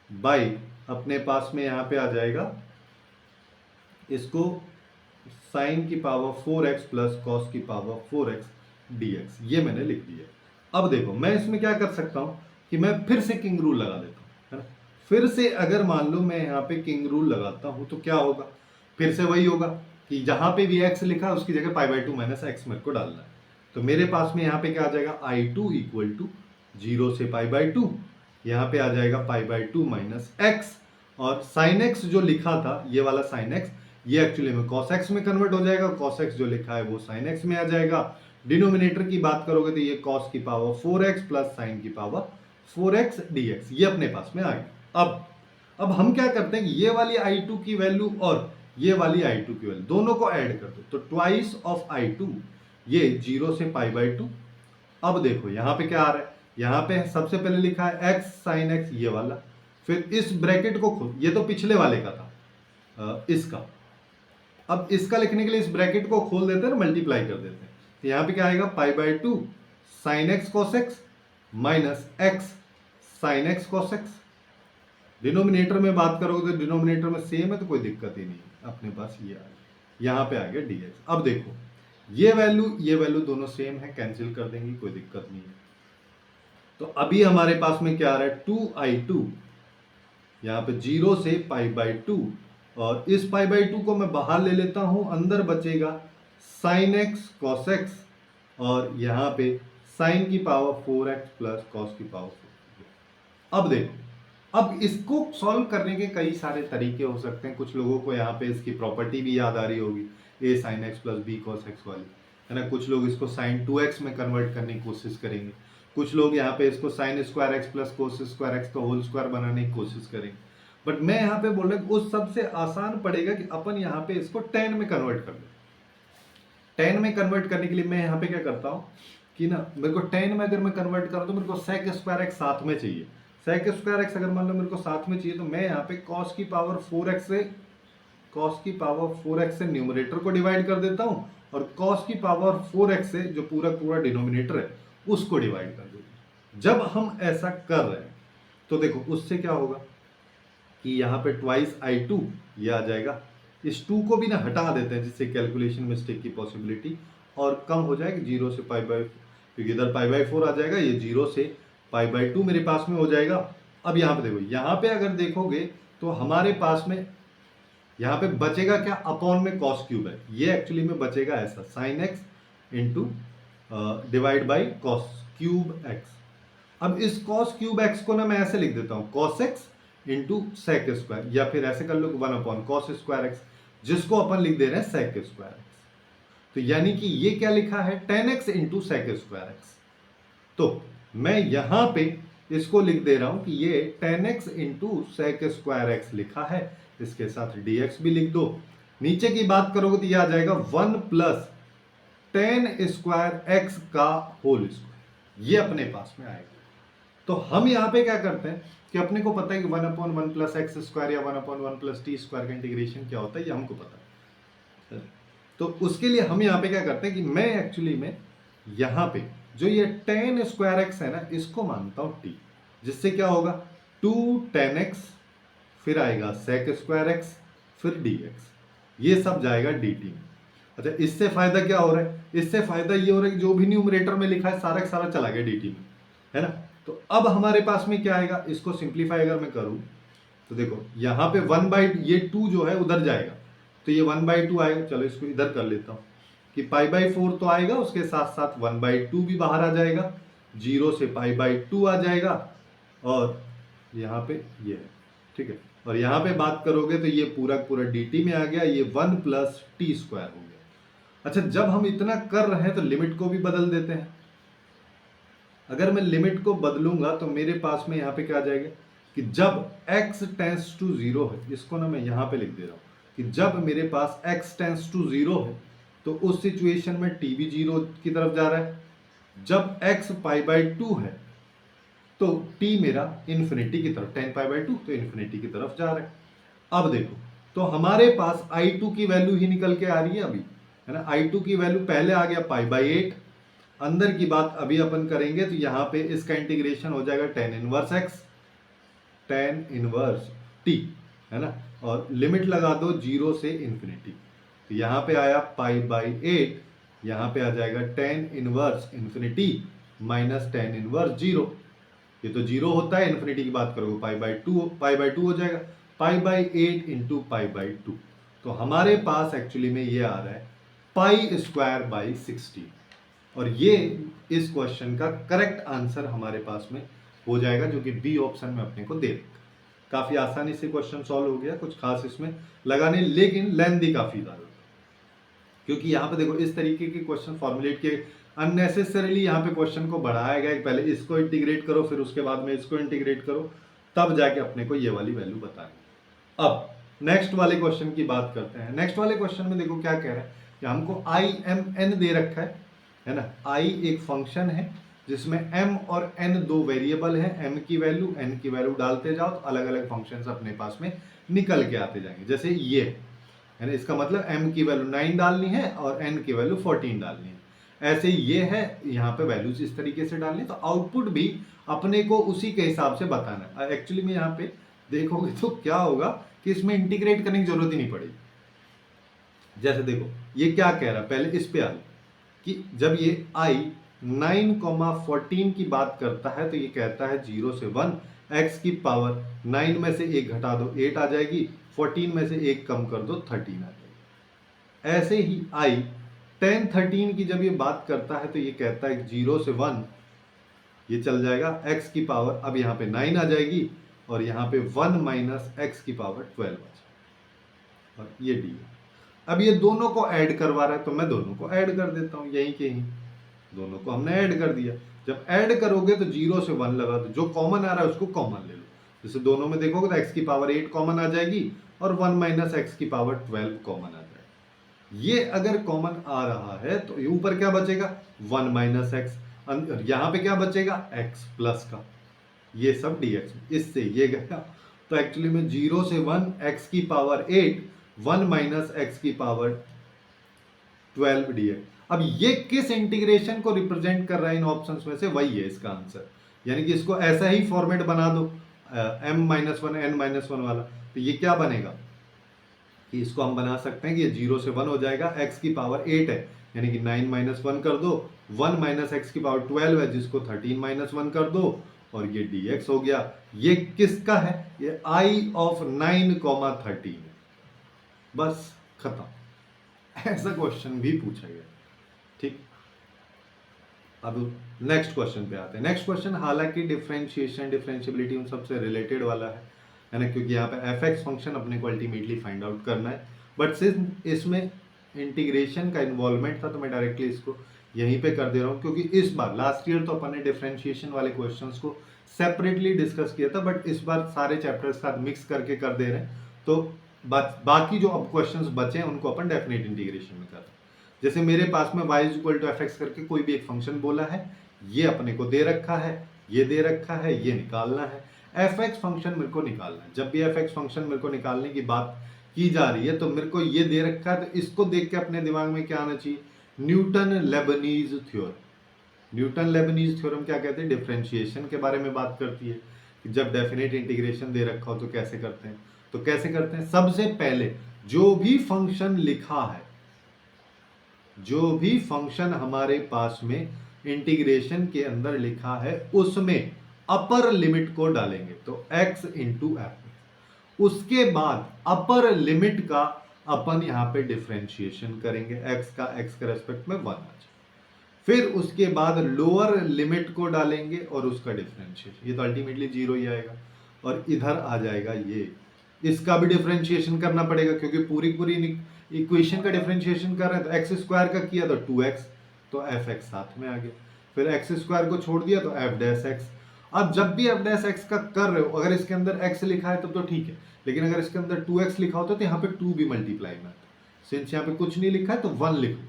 by अपने पास में यहाँ पे आ जाएगा, इसको साइन की पावर 4x प्लस कॉस की पावर 4x dx, ये मैंने लिख दिया। अब देखो मैं इसमें क्या कर सकता हूं कि मैं फिर से किंग रूल लगा देता हूं, है ना। फिर से अगर मान लो मैं यहाँ पे किंग रूल लगाता हूं तो क्या होगा, फिर से वही होगा कि जहां पे भी x लिखा उसकी जगह पाई बाई टू माइनस एक्स मेरे को डालना है। तो मेरे पास में यहाँ पे क्या आ जाएगा, i2 इक्वल टू 0 से पाई बाई टू, यहाँ पे आ जाएगा पाई बाई टू माइनस एक्स, और साइन एक्स जो लिखा था ये वाला साइन एक्स, ये एक्चुअली में cos x में कन्वर्ट हो जाएगा, cos x जो लिखा है वो sin x में आ जाएगा। डिनोमिनेटर की बात करोगे तो ये cos की पावर 4x प्लस sin की पावर 4x dx, ये अपने पास में आ गया। अब हम क्या करते हैं, ये वाली i2 की वैल्यू और ये वाली i2 की वैल्यू दोनों को ऐड कर दो, तो ट्वाइस ऑफ i2, ये 0 से पाई बाई टू। अब देखो यहाँ पे क्या आ रहा है, यहाँ पे सबसे पहले लिखा है x sin x ये वाला, फिर इस ब्रैकेट को खोल, ये तो पिछले वाले का था इसका। अब इसका लिखने के लिए इस ब्रैकेट को खोल देते हैं, मल्टीप्लाई कर देते हैं। तो यहाँ पे क्या आएगा, पाई by to sine x cos x minus x sine x cos x. Denominator में बात करोगे तो डिनोमिनेटर में सेम है तो कोई दिक्कत ही नहीं, अपने पास ये आ गया, यहाँ पे आ गया dx। अब देखो ये वैल्यू दोनों सेम है, कैंसिल कर देंगे, कोई दिक्कत नहीं है। तो अभी हमारे पास में क्या आ रहा है, 2i2, यहाँ पे 0 से पाई बाई टू, और इस पाई बाई टू को मैं बाहर ले लेता हूं, अंदर बचेगा साइन एक्स कॉस एक्स, और यहाँ पे साइन की पावर 4x प्लस कॉस की पावर 4। अब देखो, अब इसको सॉल्व करने के कई सारे तरीके हो सकते हैं। कुछ लोगों को यहाँ पे इसकी प्रॉपर्टी भी याद आ रही होगी, a sine X plus B cos X वाली, है ना। कुछ लोग इसको साइन 2x में कन्वर्ट करने की कोशिश करेंगे, कुछ लोग यहाँ पे इसको sine square x plus cos square x का होल स्क्वायर बनाने की कोशिश करेंगे। बट मैं यहाँ पे बोल रहा हूँ उस सबसे आसान पड़ेगा कि अपन यहाँ पे इसको tan में कन्वर्ट कर ले। tan में कन्वर्ट करने के लिए मैं यहाँ पे क्या करता हूँ कि ना मेरे को 10 में अगर मैं कन्वर्ट करूँ तो मेरे को सेक स्क्वायर एक्स साथ में चाहिए। सेक स्क्वायर एक्स अगर मान लो मेरे को साथ में चाहिए तो मैं यहाँ पे कॉस की पावर 4x से न्यूमरेटर को डिवाइड कर देता हूँ और कॉस की पावर 4x से जो पूरा पूरा डिनोमिनेटर है उसको डिवाइड कर देता हूँ। जब हम ऐसा कर रहे हैं तो देखो उससे क्या होगा कि यहाँ पे ट्वाइस i2 ये आ जाएगा, इस 2 को भी ना हटा देते हैं जिससे कैलकुलेशन मिस्टेक की पॉसिबिलिटी और कम हो जाएगी 0 से पाई बाई, क्योंकि इधर पाई बाई 4 आ जाएगा, ये 0 से पाई बाई 2 मेरे पास में हो जाएगा। अब यहाँ पे देखो, यहाँ पे अगर देखोगे तो हमारे पास में यहाँ पे बचेगा क्या, अपॉन में कॉस क्यूब है, ये एक्चुअली में बचेगा ऐसा sine x into divide by cos cube x. अब इस कॉस क्यूब एक्स को ना मैं ऐसे लिख देता हूँ cos X into sec square, या फिर ऐसे कर लो 1 अपॉन कॉस स्क्वायर एक्स, जिसको अपन लिख दे रहे हैं सेक स्क्वायर एक्स। तो यानी कि ये क्या लिखा है 10x into sec square x. तो मैं यहां पे इसको लिख दे रहा हूं कि ये 10x into sec square x लिखा है, इसके साथ dx भी लिख दो। नीचे की बात करोगे तो ये आ जाएगा 1 प्लस 10 स्क्वायर एक्स का होल स्क्वायर, ये अपने पास में आएगा। तो हम यहाँ पे क्या करते हैं कि अपने को पता है कि 1 अपॉन 1 प्लस एक्स स्क्वायर या 1 अपॉन 1 प्लस टी स्क्वायर का इंटीग्रेशन क्या होता है, ये हमको पता है। तो उसके लिए हम यहाँ पे क्या करते हैं कि मैं एक्चुअली में यहाँ पे जो ये 10 स्क्वायर एक्स है ना, इसको मानता हूँ टी, जिससे क्या होगा 2 10x, फिर आएगा सेक स्क्वायर एक्स, फिर dx, ये सब जाएगा dt में। अच्छा, इससे फायदा क्या हो रहा है, इससे फायदा ये हो रहा है कि जो भी न्यूमरेटर में लिखा है सारा का सारा चला गया dt में, है ना। तो अब हमारे पास में क्या आएगा, इसको सिंप्लीफाई अगर मैं करूं तो देखो यहाँ पे 1 ये 2 जो है उधर जाएगा, तो ये 1/2 आएगा। चलो इसको इधर कर लेता हूँ कि π/4 तो आएगा, उसके साथ साथ 1/2 भी बाहर आ जाएगा, 0 से π/2 आ जाएगा, और यहाँ पे ये है, ठीक है। और यहाँ पे बात करोगे तो ये पूरा पूरा dt में आ गया, ये 1 प्लस टी स्क्वायर हो गया। अच्छा, जब हम इतना कर रहे हैं तो लिमिट को भी बदल देते हैं। अगर मैं लिमिट को बदलूंगा तो मेरे पास में यहाँ पे क्या आ जाएगा कि जब x टेंस टू 0 है, इसको ना मैं यहाँ पे लिख दे रहा हूँ कि जब मेरे पास x टेंस टू 0 है तो उस सिचुएशन में t भी 0 की तरफ जा रहा है। जब x π/2 है तो t मेरा इन्फिनिटी की तरफ, 10π/2 तो इन्फिनिटी की तरफ जा रहा है। अब देखो, तो हमारे पास i2 की वैल्यू ही निकल के आ रही है अभी, है ना। i2 की वैल्यू पहले आ गया π/8, अंदर की बात अभी अपन करेंगे तो यहाँ पे इसका इंटीग्रेशन हो जाएगा tan inverse x, tan inverse t, है ना, और लिमिट लगा दो 0 से इन्फिनिटी, तो यहाँ पे आया π/8, यहाँ पे आ जाएगा tan inverse infinity minus tan inverse 0, ये तो 0 होता है, इन्फिनिटी की बात करोगे π/2 हो जाएगा, π/8 इंटू π/2। तो हमारे पास एक्चुअली में ये आ रहा है π²/16, और ये इस क्वेश्चन का करेक्ट आंसर हमारे पास में हो जाएगा, जो कि बी ऑप्शन में अपने को दे देगा। काफी आसानी से क्वेश्चन सॉल्व हो गया, कुछ खास इसमें लगा नहीं, लेकिन लेंथी काफी ज्यादा, क्योंकि यहाँ पे देखो इस तरीके के क्वेश्चन फॉर्मुलेट के अननेसेसरीली यहाँ पे क्वेश्चन को बढ़ाया गया, पहले इसको इंटीग्रेट करो फिर उसके बाद में इसको इंटीग्रेट करो, तब जाके अपने को ये वाली वैल्यू बताएंगे। अब नेक्स्ट वाले क्वेश्चन की बात करते हैं। नेक्स्ट वाले क्वेश्चन में देखो क्या कह रहा है कि हमको IMN दे रखा है ना। I एक फंक्शन है जिसमें m और n दो वेरिएबल हैं, m की वैल्यू n की वैल्यू डालते जाओ तो अलग अलग फंक्शंस अपने पास में निकल के आते जाएंगे। जैसे ये है ना, इसका मतलब m की वैल्यू 9 डालनी है और n की वैल्यू 14 डालनी है। ऐसे ये है, यहाँ पे वैल्यूज इस तरीके से डालनी, तो आउटपुट भी अपने को उसी के हिसाब से बताना है। एक्चुअली में यहाँ पे देखोगे तो क्या होगा कि इसमें इंटीग्रेट करने की जरूरत ही नहीं पड़ेगी। जैसे देखो ये क्या कह रहा है, पहले इस पे आ कि जब ये i 9,14 की बात करता है तो ये कहता है 0 से 1, x की पावर 9 में से 1 घटा दो 8 आ जाएगी, 14 में से 1 कम कर दो 13 आ जाएगी। ऐसे ही i 10 13 की जब ये बात करता है तो ये कहता है 0 से 1, ये चल जाएगा, x की पावर अब यहाँ पे 9 आ जाएगी और यहाँ पे 1 माइनस x की पावर 12 आ जाएगी, और ये d। अब ये दोनों को ऐड करवा रहा है तो मैं दोनों को ऐड कर देता हूँ, यहीं के ही दोनों को हमने ऐड कर दिया। जब ऐड करोगे तो 0 से 1 लगा दो, जो कॉमन आ रहा है उसको कॉमन ले लो। जैसे दोनों में देखोगे तो x की पावर 8 कॉमन आ जाएगी और 1 माइनस एक्स की पावर 12 कॉमन आ जाएगी। ये अगर कॉमन आ रहा है तो ये ऊपर क्या बचेगा 1 माइनस एक्स, यहाँ पे क्या बचेगा, x प्लस का ये सब dx, इससे ये गया। तो एक्चुअली में 0 से 1 x की पावर 8, 1 माइनस एक्स की पावर 12 dx। अब ये किस इंटीग्रेशन को रिप्रेजेंट कर रहा है इन ऑप्शंस में से, वही है इसका आंसर। यानी कि इसको ऐसा ही फॉर्मेट बना दो m-1 n-1 वाला, तो ये क्या बनेगा कि इसको हम बना सकते हैं कि ये 0 से 1 हो जाएगा, x की पावर 8 है यानी कि 9 माइनस 1 कर दो, 1 माइनस एक्स की पावर 12 है जिसको 13 माइनस 1 कर दो, और ये dx हो गया। ये किसका है, ये i ऑफ 9, 13, बस खत्म। ऐसा क्वेश्चन भी पूछा गया। ठीक, अब नेक्स्ट क्वेश्चन पे आते हैं। नेक्स्ट क्वेश्चन हालांकि डिफरेंशिएशन डिफरेंशिएबिलिटी उन सबसे रिलेटेड वाला है ना, क्योंकि यहाँ पे एफ एक्स फंक्शन अपने को अल्टीमेटली फाइंड आउट करना है, बट सिर्फ इसमें इंटीग्रेशन का इन्वॉल्वमेंट था तो मैं डायरेक्टली इसको यहीं पे कर दे रहा हूँ, क्योंकि इस बार लास्ट ईयर तो अपन ने डिफरेंशिएशन वाले क्वेश्चंस को सेपरेटली डिस्कस किया था, बट इस बार सारे चैप्टर्स साथ मिक्स करके कर दे रहे हैं। तो बाकी जो अब क्वेश्चंस बचे हैं उनको अपन डेफिनेट इंटीग्रेशन में कर रहे हैं। जैसे मेरे पास में y equal to F X करके कोई भी एक फंक्शन बोला है, ये अपने को दे रखा है, ये दे रखा है, ये निकालना है। एफ एक्स फंक्शन मेरे को निकालना है। जब भी एफ एक्स फंक्शन मेरे को निकालने की बात की जा रही है तो मेरे को ये दे रखा है, तो इसको देख के अपने दिमाग में क्या आना चाहिए, Newton Lebanese theorem. Newton Lebanese theorem क्या कहते हैं, डिफरेंशिएशन के बारे में बात करती है कि जब डेफिनेट इंटीग्रेशन दे रखा हो तो कैसे करते हैं। तो कैसे करते हैं, सबसे पहले जो भी फंक्शन लिखा है, जो भी फंक्शन हमारे पास में इंटीग्रेशन के अंदर लिखा है उसमें अपर लिमिट को डालेंगे, तो x इंटू एफ। उसके बाद अपर लिमिट का अपन यहां पे डिफरेंशिएशन करेंगे, x का x के रेस्पेक्ट में 1 आ जाए। फिर उसके बाद लोअर लिमिट को डालेंगे और उसका डिफरेंशिएशन, ये तो अल्टीमेटली 0 ही आएगा। और इधर आ जाएगा ये, इसका भी डिफरेंशिएशन करना पड़ेगा क्योंकि पूरी पूरी इक्वेशन का डिफरेंशिएशन कर रहे हैं। तो एक्स स्क्वायर का किया तो 2x, तो एफ एक्स साथ में आ गया। फिर एक्स स्क्वायर को छोड़ दिया तो एफ डैश एक्स। अब जब भी एफ डैश एक्स का कर रहे हो, अगर इसके अंदर x लिखा है तब तो ठीक है, लेकिन अगर इसके अंदर 2x लिखा होता तो यहाँ पे 2 भी मल्टीप्लाई में आता। सिंस यहाँ पे कुछ नहीं लिखा है तो 1 लिखो,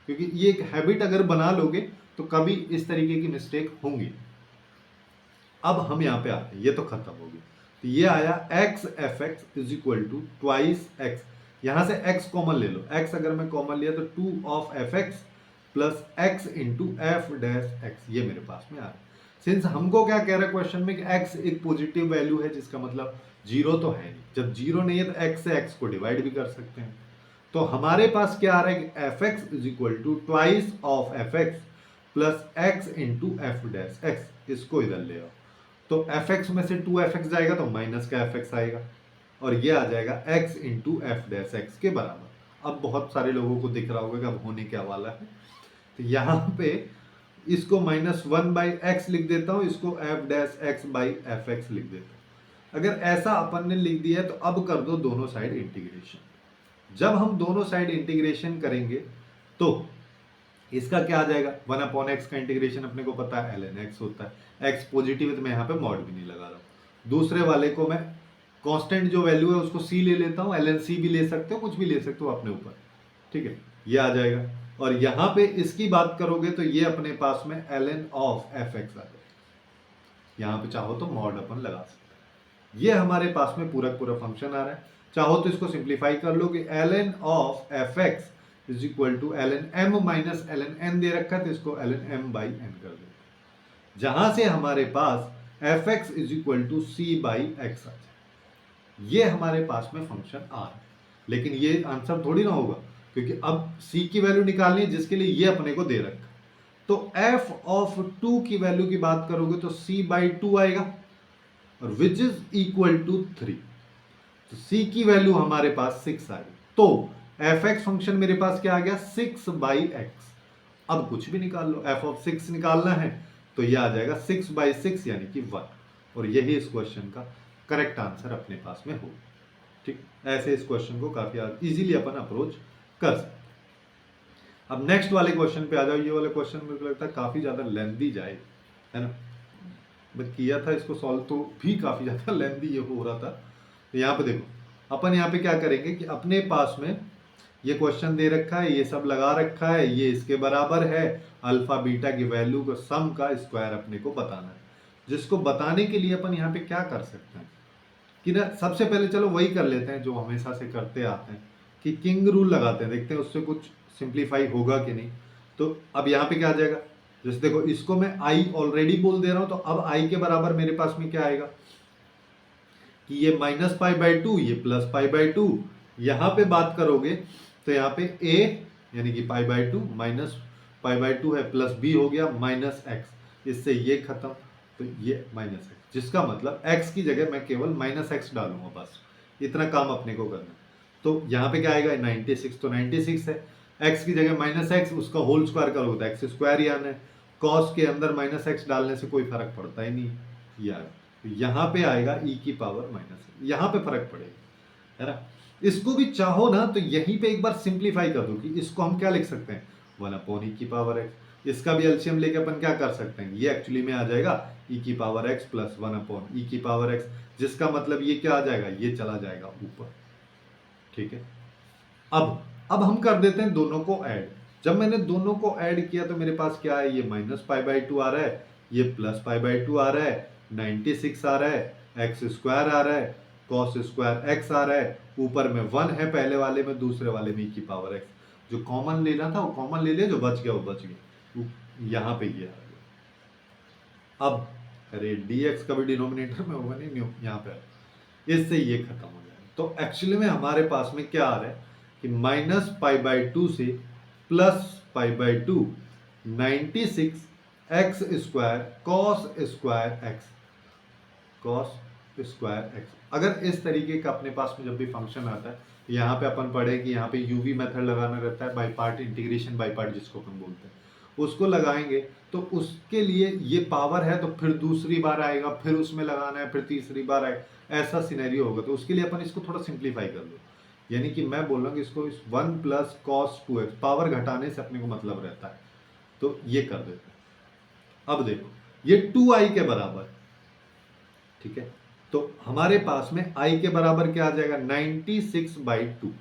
क्योंकि ये एक हैबिट अगर बना लोगे तो कभी इस तरीके की मिस्टेक होंगी। अब हम यहाँ पे आते हैं, ये तो खत्म हो गया। तो ये आया x F x is equal to twice X. यहां से x कॉमन ले लो, x अगर मैं कॉमन लिया तो 2 of F X plus X into F dash x, ये मेरे पास में आ रहा है। सिंस हमको क्या कह रहा है क्वेश्चन में कि x एक पॉजिटिव वैल्यू है, जिसका मतलब 0 तो है नहीं। जब 0 नहीं है तो x से x को डिवाइड भी कर सकते हैं। तो हमारे पास क्या आ रहा है कि F x is equal to twice of F X plus X into F dash X. इसको इधर ले आओ, तो एफ एक्स में से 2 एफ एक्स जाएगा तो माइनस का एफ एक्स आएगा, और ये आ जाएगा x into F dash x के बराबर। अब बहुत सारे लोगों को दिख रहा होगा कि अब होने क्या वाला है, तो यहाँ पे इसको -1 बाई एक्स लिख देता हूँ, इसको F dash x by F x लिख देता हूँ। अगर ऐसा अपन ने लिख दिया है तो अब कर दो दोनों साइड इंटीग्रेशन। जब हम दोनों साइड इंटीग्रेशन करेंगे तो इसका क्या आ जाएगा, 1/x का इंटीग्रेशन अपने को पता है ln x होता है। x पॉजिटिव है तो मैं यहाँ पे मॉड भी नहीं लगा रहा हूँ। दूसरे वाले को मैं कांस्टेंट जो वैल्यू है उसको c ले लेता हूँ, ln c भी ले सकते हो, कुछ भी ले सकते हो अपने ऊपर, ठीक है, ये आ जाएगा। और यहाँ पे इसकी बात करोगे तो ये अपने पास में ln ऑफ एफ एक्स आ जाएगा। यहाँ पे चाहो तो मॉड अपन लगा सकते हैं। ये हमारे पास में पूरा पूरा फंक्शन आ रहा है। चाहो तो इसको सिंप्लीफाई कर लो कि ln of F x is equal to ln m minus ln n दे रखा है तो इसको ln m बाई n कर देते, जहां से हमारे पास f x is equal to c by x आ जाए। ये हमारे पास में फंक्शन आ रहा है, लेकिन ये आंसर थोड़ी ना होगा क्योंकि अब c की वैल्यू निकालनी है जिसके लिए ये अपने को दे रखा। तो f ऑफ 2 की वैल्यू की बात करोगे तो c बाई 2 आएगा, और विच इज इक्वल टू 3। तो c की वैल्यू हमारे पास 6 आ गई। तो एफ एक्स फंक्शन मेरे पास क्या आ गया, 6 बाई एक्स। अब कुछ भी निकाल लो, एफ ऑफ 6 निकालना है तो ये आ जाएगा 6 बाई 6 यानी कि 1। और यही इस क्वेश्चन का करेक्ट आंसर अपने पास में होगा। ठीक, ऐसे इस क्वेश्चन को काफी इजीली अपन अप्रोच कर सकते। अब नेक्स्ट वाले क्वेश्चन पे आ जाओ। ये वाला क्वेश्चन मेरे को लगता है काफी ज्यादा लेंथी जाए, है ना। मैं किया था इसको सॉल्व तो भी काफी ज्यादा लेंथी ये हो रहा था। तो यहाँ पे देखो, अपन यहाँ पे क्या करेंगे कि अपने पास में ये क्वेश्चन दे रखा है, ये सब लगा रखा है, ये इसके बराबर है, अल्फा बीटा की वैल्यू को सम का स्क्वायर अपने को बताना है। जिसको बताने के लिए अपन यहाँ पे क्या कर सकते हैं कि ना, सबसे पहले चलो वही कर लेते हैं जो हमेशा से करते आते हैं कि किंग रूल लगाते हैं, देखते हैं उससे कुछ सिंप्लीफाई होगा कि नहीं। तो अब यहाँ पे क्या आ जाएगा, जैसे देखो इसको मैं आई ऑलरेडी बोल दे रहा हूं, तो अब आई के बराबर मेरे पास में क्या आएगा कि ये -π/2, ये +π/2। यहाँ पे बात करोगे तो यहाँ पे a यानी कि π/2 -π/2 है, प्लस b हो गया -x, इससे ये खत्म, तो ये -x, जिसका मतलब x की जगह मैं केवल -x डालूंगा, बस इतना काम अपने को करना है। तो यहाँ पे क्या आएगा 96, तो 96 है, x की जगह -x, उसका होल स्क्वायर करोगे तो x स्क्वायर ही आना है। cos के अंदर -x डालने से कोई फर्क पड़ता ही नहीं यार, तो यहाँ पे आएगा e की पावर -x, यहाँ पे फर्क पड़ेगा, है ना। इसको भी चाहो ना तो यहीं पे एक बार सिंप्लीफाई कर दो कि इसको हम क्या लिख सकते हैं 1/e की पावर x। इसका भी एलसीएम लेके अपन क्या कर सकते हैं, ये एक्चुअली में आ जाएगा e की पावर x प्लस 1/e की पावर x, जिसका मतलब ये क्या आ जाएगा, ये चला जाएगा ऊपर, ठीक है। अब हम कर देते हैं दोनों को ऐड। जब मैंने दोनों को ऐड किया तो मेरे पास क्या है, ये -π/2 आ रहा है, ये +π/2 आ रहा है, 96 आ रहा है, x स्क्वायर आ रहा है, cos स्क्वायर x आ रहा है, ऊपर में 1 है पहले वाले में, दूसरे वाले में e की पावर x। जो कॉमन लेना था वो कॉमन ले लिया, जो बच गया वो बच गया, यहाँ पे ये आ गया। अब अरे dx का भी डिनोमिनेटर में होगा नहीं, यहाँ पे इससे ये खत्म हो जाएगा। तो एक्चुअली में हमारे पास में क्या आ रहा है कि -π/2 से +π/2, 96 x square cos square x। अगर इस तरीके का अपने पास में जब भी फंक्शन आता है, तो यहाँ पे अपन पढ़े कि यहाँ पे यूवी मेथड लगाना रहता है, by part integration by part जिसको अपन बोलते हैं, उसको लगाएंगे तो उसके लिए ये पावर है, तो फिर दूसरी बार आएगा, फिर उसमें लगाना है, फिर तीसरी बार आएगा, ऐसा सिनेरियो होगा। तो उसके लिए अपन इसको थोड़ा सिंप्लीफाई कर लो, यानी कि मैं बोल रहा हूँ कि इसको 1 + cos 2x, पावर घटाने से अपने को मतलब रहता है, तो ये कर देते हैं। अब देखो ये 2i के बराबर, ठीक है, तो हमारे पास में i के बराबर क्या आ जाएगा 96/2,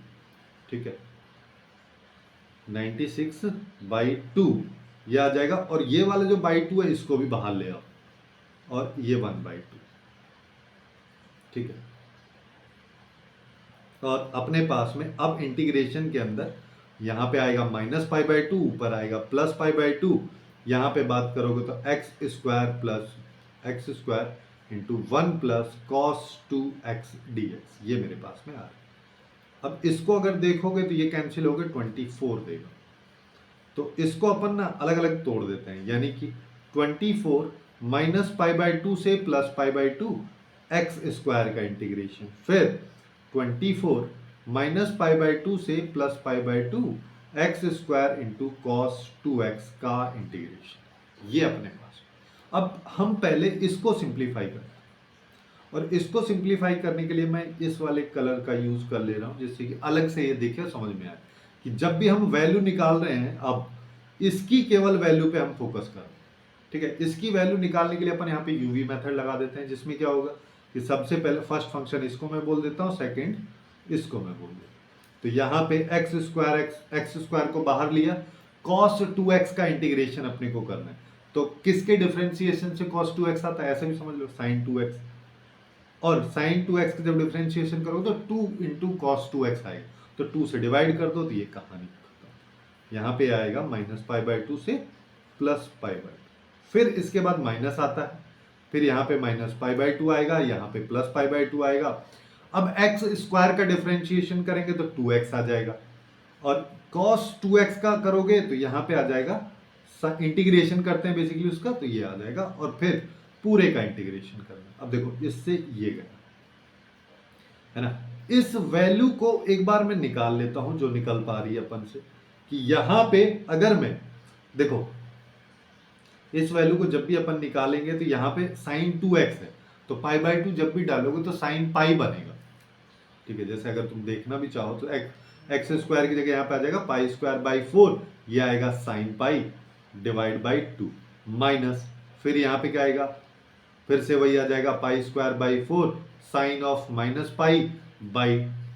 ठीक है, 96/2 ये आ जाएगा, और ये वाला जो /2 है इसको भी बाहर ले आओ, और ये 1/2, ठीक है। और अपने पास में अब इंटीग्रेशन के अंदर यहाँ पे आएगा -π/2, ऊपर आएगा +π/2, यहाँ पे बात करोगे तो x square into 1 + cos 2x dx, ये मेरे पास में आ रहा है। अब इसको अगर देखोगे तो ये कैंसिल हो गए, 24 देगा। तो इसको अपन ना अलग अलग तोड़ देते हैं, यानी कि 24 -π/2 से +π/2 x स्क्वायर का इंटीग्रेशन, फिर 24 -π/2 से +π/2 x square into cos 2x का इंटीग्रेशन, ये अपने पास। अब हम पहले इसको सिंप्लीफाई करते हैं, और इसको सिंप्लीफाई करने के लिए मैं इस वाले कलर का यूज कर ले रहा हूं, जिससे कि अलग से ये दिखे, समझ में आए कि जब भी हम वैल्यू निकाल रहे हैं, अब इसकी केवल वैल्यू पे हम फोकस कर रहे हैं, ठीक है। इसकी वैल्यू निकालने के लिए अपन यहाँ पे यूवी मेथड लगा देते हैं, जिसमें क्या होगा कि सबसे पहले फर्स्ट फंक्शन इसको मैं बोल देता हूँ, सेकंड इसको मैं बोल देता हूँ। तो यहाँ पे x स्क्वायर को बाहर लिया, cos 2x का इंटीग्रेशन अपने को करना है, तो किसके डिफरेंशिएशन से cos 2x आता है, ऐसे भी समझ लो sin 2x, और sin 2x का जब डिफरेंशिएशन करोगे तो 2 × cos 2x आएगा, तो 2 से डिवाइड कर दो, तो ये कहानी खत्म। यहाँ पे आएगा -π/2 से +π/2, फिर इसके बाद माइनस आता है, फिर यहाँ पे -π/2 आएगा, यहाँ पे +π/2 आएगा। अब x स्क्वायर का डिफरेंशिएशन करेंगे तो 2x आ जाएगा, और cos 2x का करोगे तो यहाँ पे आ जाएगा, इंटीग्रेशन करते हैं बेसिकली उसका, तो ये आ जाएगा, और फिर पूरे का इंटीग्रेशन करना। अब देखो इससे ये गया, है ना। इस वैल्यू को एक बार मैं निकाल लेता हूं जो निकल पा रही है अपन से, कि यहां पे अगर मैं देखो इस वैल्यू को जब भी अपन निकालेंगे तो यहाँ पे sin 2x है, तो π/2 जब भी डालोगे तो sin π बनेगा, ठीक है। जैसे अगर तुम देखना भी चाहो तो x स्क्वायर की जगह यहाँ पे आ जाएगा π²/4, ये आएगा sin π /2 माइनस, फिर यहाँ पे क्या आएगा, फिर से वही आ जाएगा π²/4 sin of -π/2,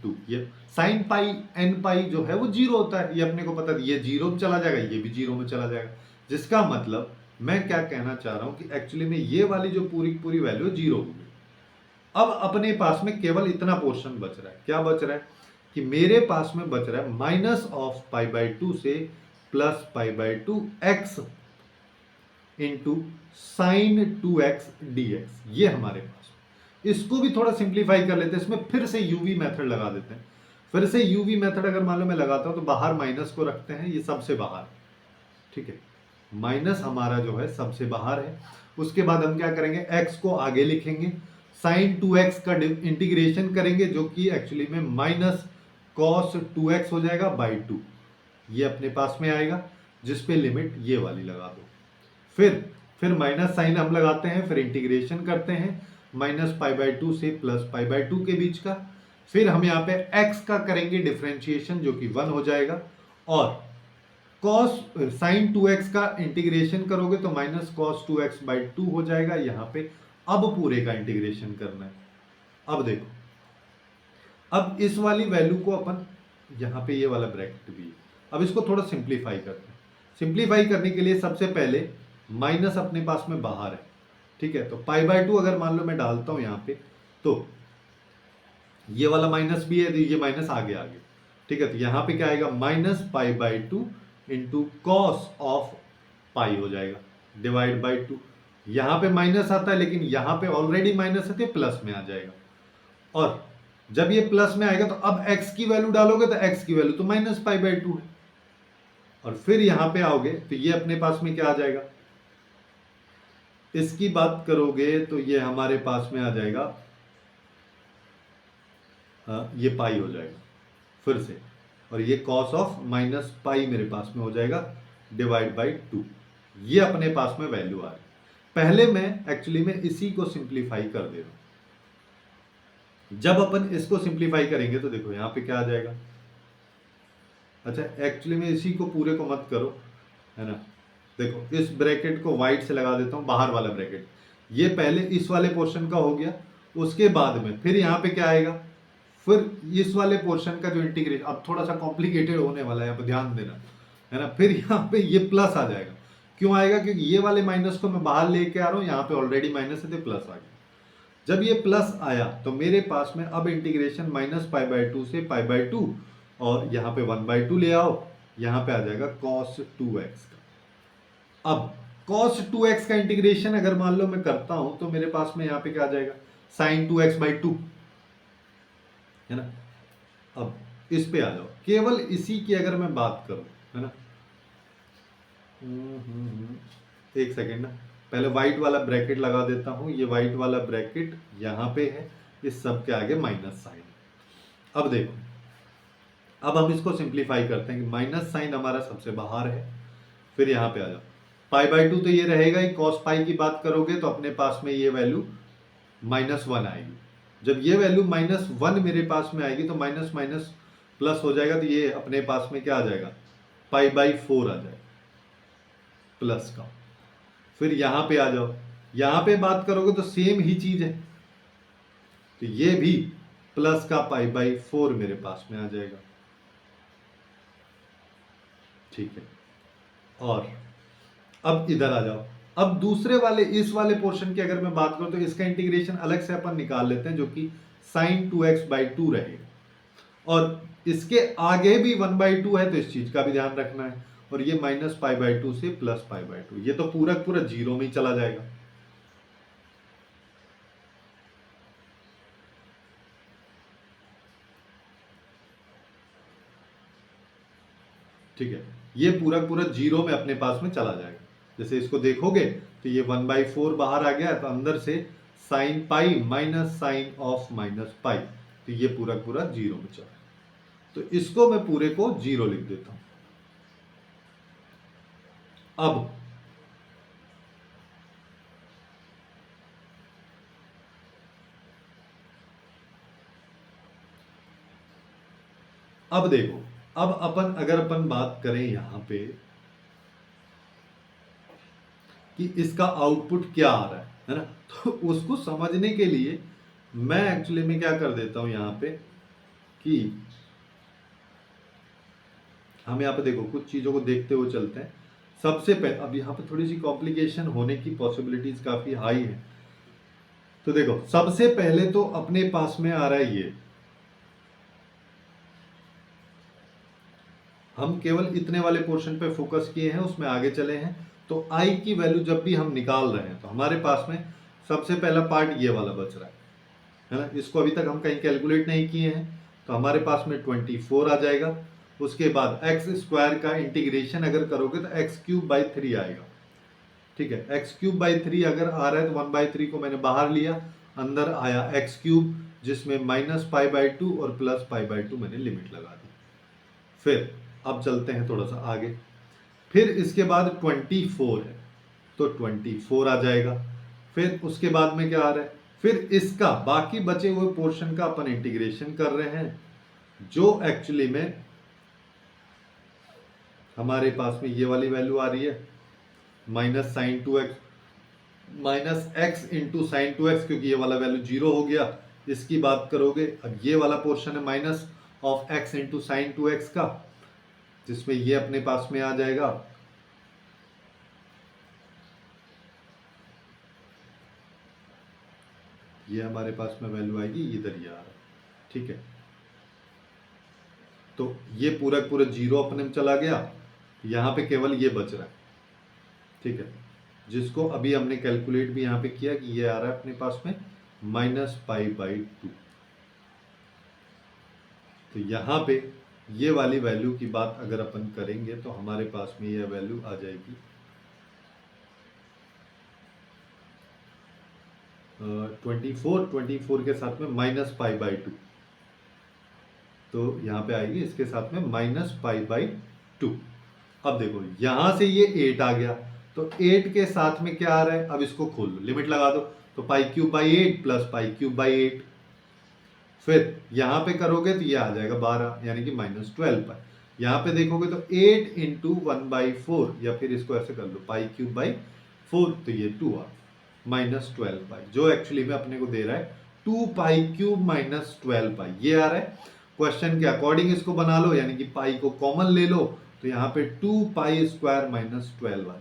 2। ये साइन पाई एन पाई जो है वो जीरो होता है, ये अपने को पता है, ये जीरो में चला जाएगा, ये भी जीरो में चला जाएगा, जिसका मतलब मैं क्या कहना चाह रहा हूं कि एक्चुअली में ये वाली जो पूरी पूरी वैल्यू जीरो होगी। अब अपने पास में केवल इतना पोर्शन बच रहा है, क्या बच रहा है कि मेरे पास में बच रहा है minus of pi by two से plus pi by two x into sine 2x dx, ये हमारे पास। इसको भी थोड़ा सिंप्लीफाई कर लेते हैं, इसमें फिर से यूवी मेथड लगा देते हैं। फिर से यूवी मेथड अगर मान लो मैं लगाता हूं तो बाहर माइनस को रखते हैं, ये सबसे बाहर, ठीक है, माइनस हमारा जो है सबसे बाहर है। उसके बाद हम क्या करेंगे, x को आगे लिखेंगे, साइन 2x का इंटीग्रेशन करेंगे जो कि एक्चुअली में माइनस कॉस 2x हो जाएगा बाई 2, ये अपने पास में आएगा, जिसपे लिमिट ये वाली लगा दो। फिर माइनस साइन हम लगाते हैं, फिर इंटीग्रेशन करते हैं माइनस पाई बाई टू से प्लस पाई बाई टू के बीच का। फिर हम यहाँ पे x का करेंगे डिफरेंशिएशन जो कि 1 हो जाएगा, और कॉस साइन 2x का इंटीग्रेशन करोगे तो माइनस कॉस 2x बाई 2 हो जाएगा यहाँ पे। अब पूरे का इंटीग्रेशन करना है। अब देखो, अब इस वाली वैल्यू को अपन यहाँ पे ये वाला ब्रैकेट भी है, अब इसको थोड़ा सिंप्लीफाई करते हैं। सिंप्लीफाई करने के लिए सबसे पहले माइनस अपने पास में बाहर है, ठीक है, तो पाई बाई टू अगर मान लो मैं डालता हूं यहाँ पे, तो ये वाला माइनस भी है तो ये माइनस आगे आगे, ठीक है, तो यहाँ पे क्या आएगा, minus pi by two into cos of pi हो जाएगा डिवाइड बाई टू। यहाँ पे माइनस आता है लेकिन यहाँ पे ऑलरेडी माइनस है तो प्लस में आ जाएगा, और जब ये प्लस में आएगा तो अब x की वैल्यू डालोगे तो x की वैल्यू तो माइनस पाई बाई टू है, और फिर यहां पे आओगे तो ये अपने पास में क्या आ जाएगा, इसकी बात करोगे तो ये हमारे पास में आ जाएगा, ये पाई हो जाएगा फिर से, और ये कॉस ऑफ माइनस पाई मेरे पास में हो जाएगा डिवाइड बाई टू, ये अपने पास में वैल्यू आ रही। पहले मैं एक्चुअली में इसी को सिंप्लीफाई कर दे रहा हूं। जब अपन इसको सिंप्लीफाई करेंगे तो देखो यहां पे क्या आ जाएगा, अच्छा एक्चुअली में इसी को पूरे को मत करो, है ना, देखो इस ब्रैकेट को वाइट से लगा देता हूं, बाहर वाला ब्रैकेट, ये पहले इस वाले पोर्शन का हो गया, उसके बाद में फिर यहाँ पे क्या आएगा, फिर इस वाले पोर्शन का जो इंटीग्रेशन अब थोड़ा सा कॉम्प्लिकेटेड होने वाला है, यहाँ पे ध्यान देना, है ना, फिर यहाँ पे ये प्लस आ जाएगा। क्यों आएगा, क्योंकि ये वाले माइनस को मैं बाहर लेके आ रहा हूँ, यहाँ पे ऑलरेडी माइनस है तो प्लस आ गया। जब ये प्लस आया तो मेरे पास में अब integration minus pi by two से पाई बाई टू, और यहाँ पे 1/2 ले आओ, यहाँ पे आ जाएगा cos 2x का। अब cos 2x का इंटीग्रेशन अगर मान लो मैं करता हूं तो मेरे पास में यहाँ पे क्या आ जाएगा, sin 2x बाई 2, है ना। अब इस पे आ जाओ, केवल इसी की अगर मैं बात करूं, है ना, एक सेकेंड ना, पहले व्हाइट वाला ब्रैकेट लगा देता हूं, ये व्हाइट वाला ब्रैकेट यहाँ पे है, इस सब के आगे माइनस साइन। अब देखो, अब हम इसको सिंप्लीफाई करते हैं कि माइनस साइन हमारा सबसे बाहर है, फिर यहाँ पे आ जाओ, पाई बाई टू तो ये रहेगा ही, कॉस पाई की बात करोगे तो अपने पास में ये वैल्यू -1 आएगी। जब ये वैल्यू -1 मेरे पास में आएगी तो माइनस माइनस प्लस हो जाएगा, तो ये अपने पास में क्या आ जाएगा, पाई बाई 4 आ जाएगा प्लस का। फिर यहाँ पे आ जाओ, यहाँ पे बात करोगे तो सेम ही चीज है, तो ये भी प्लस का पाई बाई 4 मेरे पास में आ जाएगा, ठीक है। और अब इधर आ जाओ, अब दूसरे वाले इस वाले पोर्शन की अगर मैं बात करूं तो इसका इंटीग्रेशन अलग से अपन निकाल लेते हैं, जो कि sin 2x बाई 2 रहेगा, और इसके आगे भी 1/2 है तो इस चीज का भी ध्यान रखना है, और ये माइनस पाई बाई 2 से प्लस पाई बाई 2, ये तो पूरा पूरा जीरो में ही चला जाएगा। ठीक है, ये पूरा पूरा जीरो में अपने पास में चला जाएगा। जैसे इसको देखोगे तो ये 1/4 बाहर आ गया, तो अंदर से sine pi minus sine of minus pi, तो ये पूरा पूरा जीरो में चला, तो इसको मैं पूरे को जीरो लिख देता हूं। अब देखो, अब अपन अगर अपन बात करें यहां पे कि इसका आउटपुट क्या आ रहा है ना, तो उसको समझने के लिए मैं एक्चुअली में क्या कर देता हूं, यहां पे कि हम यहाँ पे देखो कुछ चीज़ों को देखते हुए चलते हैं। सबसे पहले अब यहाँ पे थोड़ी सी कॉम्प्लिकेशन होने की पॉसिबिलिटीज काफ़ी हाई है। तो देखो सबसे पहले तो अपने पास में आ रहा है ये, हम केवल इतने वाले पोर्शन पे फोकस किए हैं, उसमें आगे चले हैं। तो आई की वैल्यू जब भी हम निकाल रहे हैं तो हमारे पास में सबसे पहला पार्ट ये वाला बच रहा है ना। इसको अभी तक हम कहीं कैलकुलेट नहीं किए हैं, तो हमारे पास में 24 आ जाएगा। उसके बाद एक्स स्क्वायर का इंटीग्रेशन अगर करोगे तो x³/3 आएगा। ठीक है, x³/3 अगर आ रहा है तो 1/3 को मैंने बाहर लिया, अंदर आया x³ जिसमें -π/2 और +π/2 मैंने लिमिट लगा दी। फिर अब चलते हैं थोड़ा सा आगे। फिर इसके बाद 24 है तो 24 आ जाएगा। फिर उसके बाद में क्या आ रहा है, फिर इसका बाकी बचे हुए पोर्शन का अपन इंटीग्रेशन कर रहे हैं, जो एक्चुअली में हमारे पास में ये वाली वैल्यू आ रही है -sin2x -x/sin2x, क्योंकि ये वाला वैल्यू 0 हो गया। इसकी बात करोगे, अब ये वाला पोर्शन है -(x/sin2x) का, जिसमें ये अपने पास में आ जाएगा ये हमारे पास में वैल्यू आएगी इधर ही आ रहा है। ठीक है, तो ये पूरा पूरा 0 अपने में चला गया, यहाँ पे केवल ये बच रहा है। ठीक है, जिसको अभी हमने कैलकुलेट भी यहाँ पे किया कि ये आ रहा है अपने पास में -π/2। तो यहाँ पे ये वाली वैल्यू की बात अगर अपन करेंगे तो हमारे पास में ये वैल्यू आ जाएगी 24 के साथ में -π/2, तो यहाँ पे आएगी इसके साथ में -π/2। अब देखो यहां से ये 8 आ गया, तो 8 के साथ में क्या आ रहा है, अब इसको खोल लो, लिमिट लगा दो, तो π³/8 + π³/8। फिर यहां पे करोगे तो ये आ जाएगा 12 यानी कि -12π। यहां पे देखोगे तो 8 × 1/4, या फिर इसको ऐसे कर लो π³/4, तो ये 2 आ -12π, जो एक्चुअली में अपने को दे रहा है 2π³ -12π, ये आ रहा है। क्वेश्चन के अकॉर्डिंग इसको बना लो, यानी कि पाई को कॉमन ले लो, तो यहाँ पे 2π² -12 आ गया।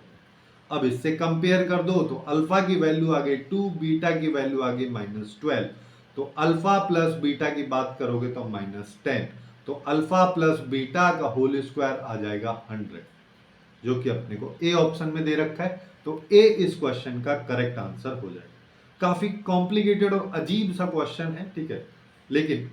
अब इससे कंपेयर कर दो तो अल्फा की वैल्यू आ गई 2, बीटा की वैल्यू आ गई -12, तो अल्फा प्लस बीटा की बात करोगे तो -10, तो अल्फा प्लस बीटा का होल स्क्वायर आ जाएगा 100, जो कि अपने को ए ऑप्शन में दे रखा है। तो ए इस क्वेश्चन का करेक्ट आंसर हो जाएगा। काफी कॉम्प्लिकेटेड और अजीब सा क्वेश्चन है, ठीक है, लेकिन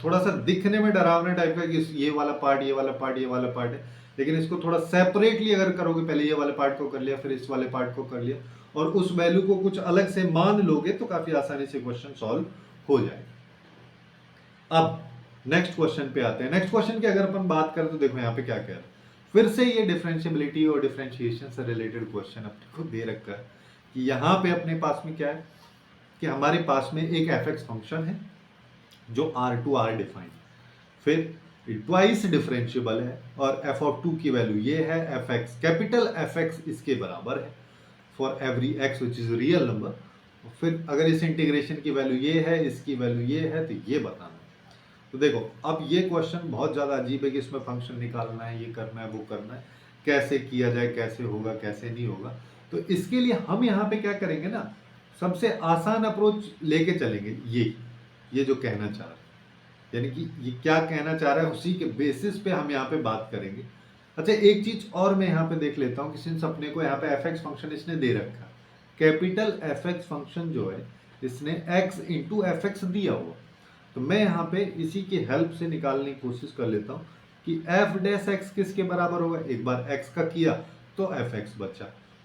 थोड़ा सा दिखने में डरावना टाइप का कि ये वाला पार्ट ये वाला पार्ट ये वाला पार्ट है, लेकिन इसको थोड़ा सेपरेटली अगर करोगे, पहले ये वाले पार्ट को कर लिया फिर इस वाले पार्ट को कर लिया, और उस वैल्यू को कुछ अलग से मान लोगे तो काफी आसानी से क्वेश्चन सॉल्व हो जाएगा। अब नेक्स्ट क्वेश्चन पे आते हैं। नेक्स्ट क्वेश्चन की अगर अपन बात करें तो देखो यहाँ पे क्या कह रहा है, फिर से ये डिफरेंशियबिलिटी और डिफरेंशिएशन से रिलेटेड क्वेश्चन अपने को दे रखा है कि यहाँ पे अपने पास में क्या है कि हमारे पास में एक f(x) फंक्शन है जो R2 R डिफाइंड, फिर ट्वाइस डिफरेंशियबल है और f(2) की वैल्यू ये है f(x), कैपिटल f(x) इसके बराबर है for every x which is real number. फिर अगर इस इंटीग्रेशन की वैल्यू ये है, इसकी वैल्यू ये है, तो ये बताना है। तो देखो अब ये क्वेश्चन बहुत ज़्यादा अजीब है कि इसमें फंक्शन निकालना है, ये करना है, वो करना है, कैसे किया जाए, कैसे होगा, कैसे नहीं होगा। तो इसके लिए हम यहाँ पे क्या करेंगे ना, सबसे आसान अप्रोच लेके चलेंगे, ये जो कहना चाह रहा है, यानी कि ये क्या कहना चाह रहा है उसी के बेसिस पे हम यहाँ पे बात करेंगे। अच्छा एक चीज और मैं यहाँ पे देख लेता हूँ कि सिंस अपने को यहाँ पे f(x) फंक्शन इसने दे रखा, कैपिटल f(x) फंक्शन जो है इसने x × f(x) दिया हुआ, तो मैं यहाँ पे इसी की हेल्प से निकालने की कोशिश कर लेता हूँ कि f(x) किसके बराबर होगा। एक बार x का किया तो f(x) बचा,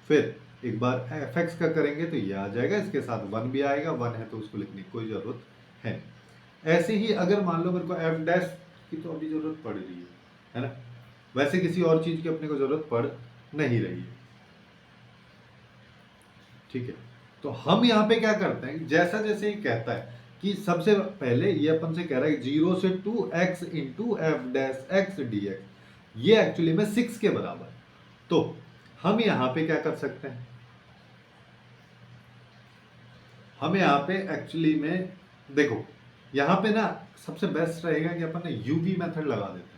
फिर एक बार f(x) का करेंगे तो ये आ जाएगा, इसके साथ 1 भी आएगा, 1 है तो उसको लिखने की कोई जरूरत है। ऐसे ही अगर मान लो मेरे को f' की तो अभी जरूरत पड़ रही है ना, वैसे किसी और चीज की अपने को जरूरत पड़ नहीं रही है। ठीक है, तो हम यहाँ पे क्या करते हैं, जैसा जैसे ही कहता है कि सबसे पहले ये अपन से कह रहा है 0 से 2x × f'(x) dx, ये एक्चुअली में 6 के बराबर है। तो हम यहाँ पे क्या कर सकते हैं, हम यहाँ पे एक्चुअली में देखो यहाँ पे ना सबसे बेस्ट रहेगा कि अपन ने यूवी मेथड लगा देते हैं।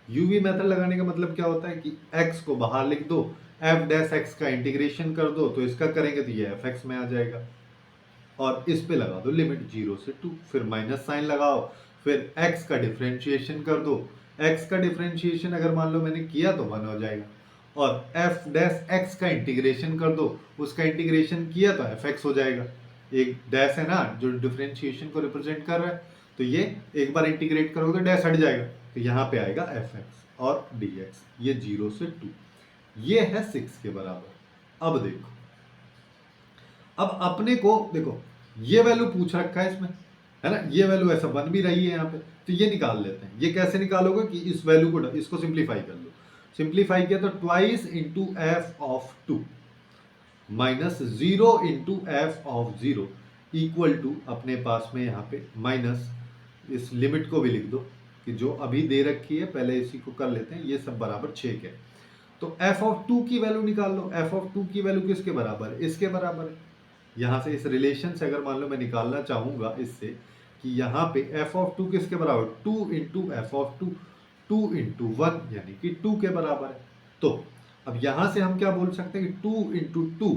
यूवी मेथड लगाने का मतलब क्या होता है कि x को बाहर लिख दो, f डैश x का इंटीग्रेशन कर दो, तो इसका करेंगे तो ये fx में आ जाएगा, और इस पे लगा दो लिमिट 0 से 2, फिर माइनस साइन लगाओ, फिर x का डिफरेंशिएशन कर दो। x का डिफरेंशिएशन अगर मान लो मैंने किया तो 1 हो जाएगा, और f डैश x का इंटीग्रेशन कर दो, उसका इंटीग्रेशन किया तो fx हो जाएगा। एक डैश है ना जो डिफरेंशिएशन को रिप्रेजेंट कर रहा है, तो ये एक बार इंटीग्रेट करोगे तो डैश हट जाएगा, तो यहाँ पे आएगा fx और dx, ये 0 से 2, ये है 6 के बराबर। अब देखो, अब अपने को देखो ये वैल्यू पूछ रखा है इसमें, है ना, ये वैल्यू ऐसा बन भी रही है यहाँ पे, तो ये निकाल लेते हैं। ये कैसे निकालोगे कि इस वैल्यू को, इसको सिंप्लीफाई कर लो, सिंप्लीफाई किया तो twice into f of 2 minus 0 into f of 0 equal to, अपने पास में यहाँ पे माइनस, इस लिमिट को भी लिख दो कि जो अभी दे रखी है, पहले इसी को कर लेते हैं, ये सब बराबर 6 के। तो एफ ऑफ 2 की वैल्यू निकाल लो। एफ ऑफ 2 की वैल्यू किसके बराबर है? इसके बराबर है। यहाँ से इस रिलेशन से अगर मान लो मैं निकालना चाहूंगा इससे कि यहाँ पे एफ ऑफ 2 किसके बराबर, 2 इंटू एफ ऑफ 2, 2 इंटू 1 यानी कि 2 के बराबर है। तो अब यहां से हम क्या बोल सकते हैं कि 2 इंटू 2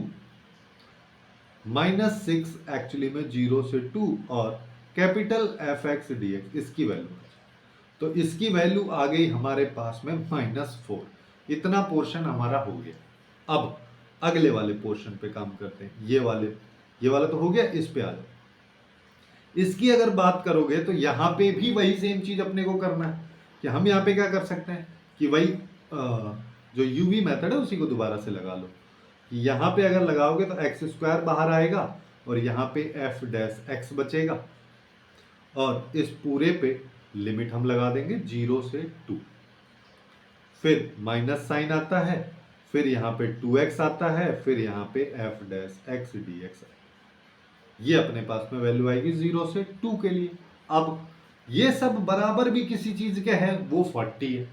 माइनस 6 एक्चुअली में 0 से 2 और capital F x D x इसकी वैल्यू है। तो इसकी वैल्यू आ गई हमारे पास में -4। इतना पोर्शन हमारा हो गया। अब अगले वाले पोर्शन पे काम करते हैं। ये वाला तो हो गया, इस पे आ जाओ। इसकी अगर बात करोगे तो यहाँ पे भी वही सेम चीज अपने को करना है कि हम यहाँ पे क्या कर सकते हैं कि वही जो यूवी मेथड है उसी को दोबारा से लगा लो। कि यहाँ पे अगर लगाओगे तो एक्स स्क्वायर बाहर आएगा और यहाँ पे एफ डैश एक्स बचेगा, और इस पूरे पे लिमिट हम लगा देंगे 0 से 2, फिर माइनस साइन आता है, फिर यहाँ पे 2x आता है, फिर यहाँ पे F dash x D x, ये अपने पास में वैल्यू आएगी 0 से 2 के लिए। अब ये सब बराबर भी किसी चीज के हैं, वो 40 है।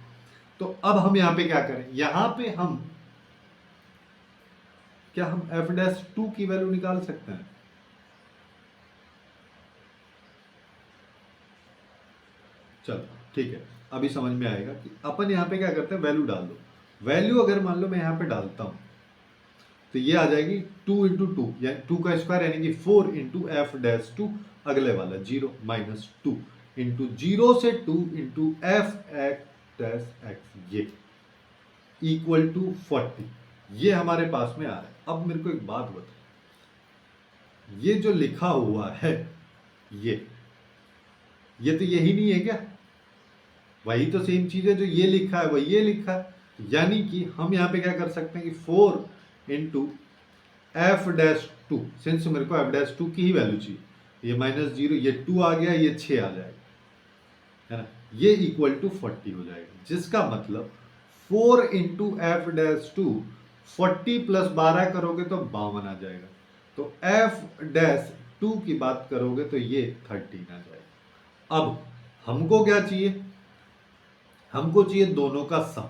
तो अब हम यहाँ पे क्या करें, यहाँ पे हम क्या हम एफ डैश 2 की वैल्यू निकाल सकते हैं? चलो ठीक है, अभी समझ में आएगा कि अपन यहाँ पे क्या करते हैं, वैल्यू डाल दो। वैल्यू अगर मान लो मैं यहाँ पे डालता हूँ तो ये आ जाएगी 2 इंटू 2 यानी 2 का स्क्वायर यानी कि 4 इंटू एफ डैश 2, अगले वाला 0 माइनस 2 इंटू 0 से 2 into F x dash x, ये इक्वल टू 40। ये हमारे पास में आ रहा है। अब मेरे को एक बात बता, ये जो लिखा हुआ है ये तो यही नहीं है क्या? वही तो सेम चीज है, जो ये लिखा है वही ये लिखा है। यानी कि हम यहाँ पे क्या कर सकते हैं कि 4 इंटू एफ डैश 2, सिंस मेरे को एफ डैश 2 की ही वैल्यू चाहिए, ये -0, ये 2 आ गया, ये 6 आ जाएगा, है ना, ये इक्वल टू 40 हो जाएगा। जिसका मतलब 4 इंटू एफ डैश 2, 40 प्लस 12 करोगे तो 52 आ जाएगा। तो एफ डैश 2 की बात करोगे तो ये 13 आ जाएगा। अब हमको क्या चाहिए? हमको चाहिए दोनों का सम।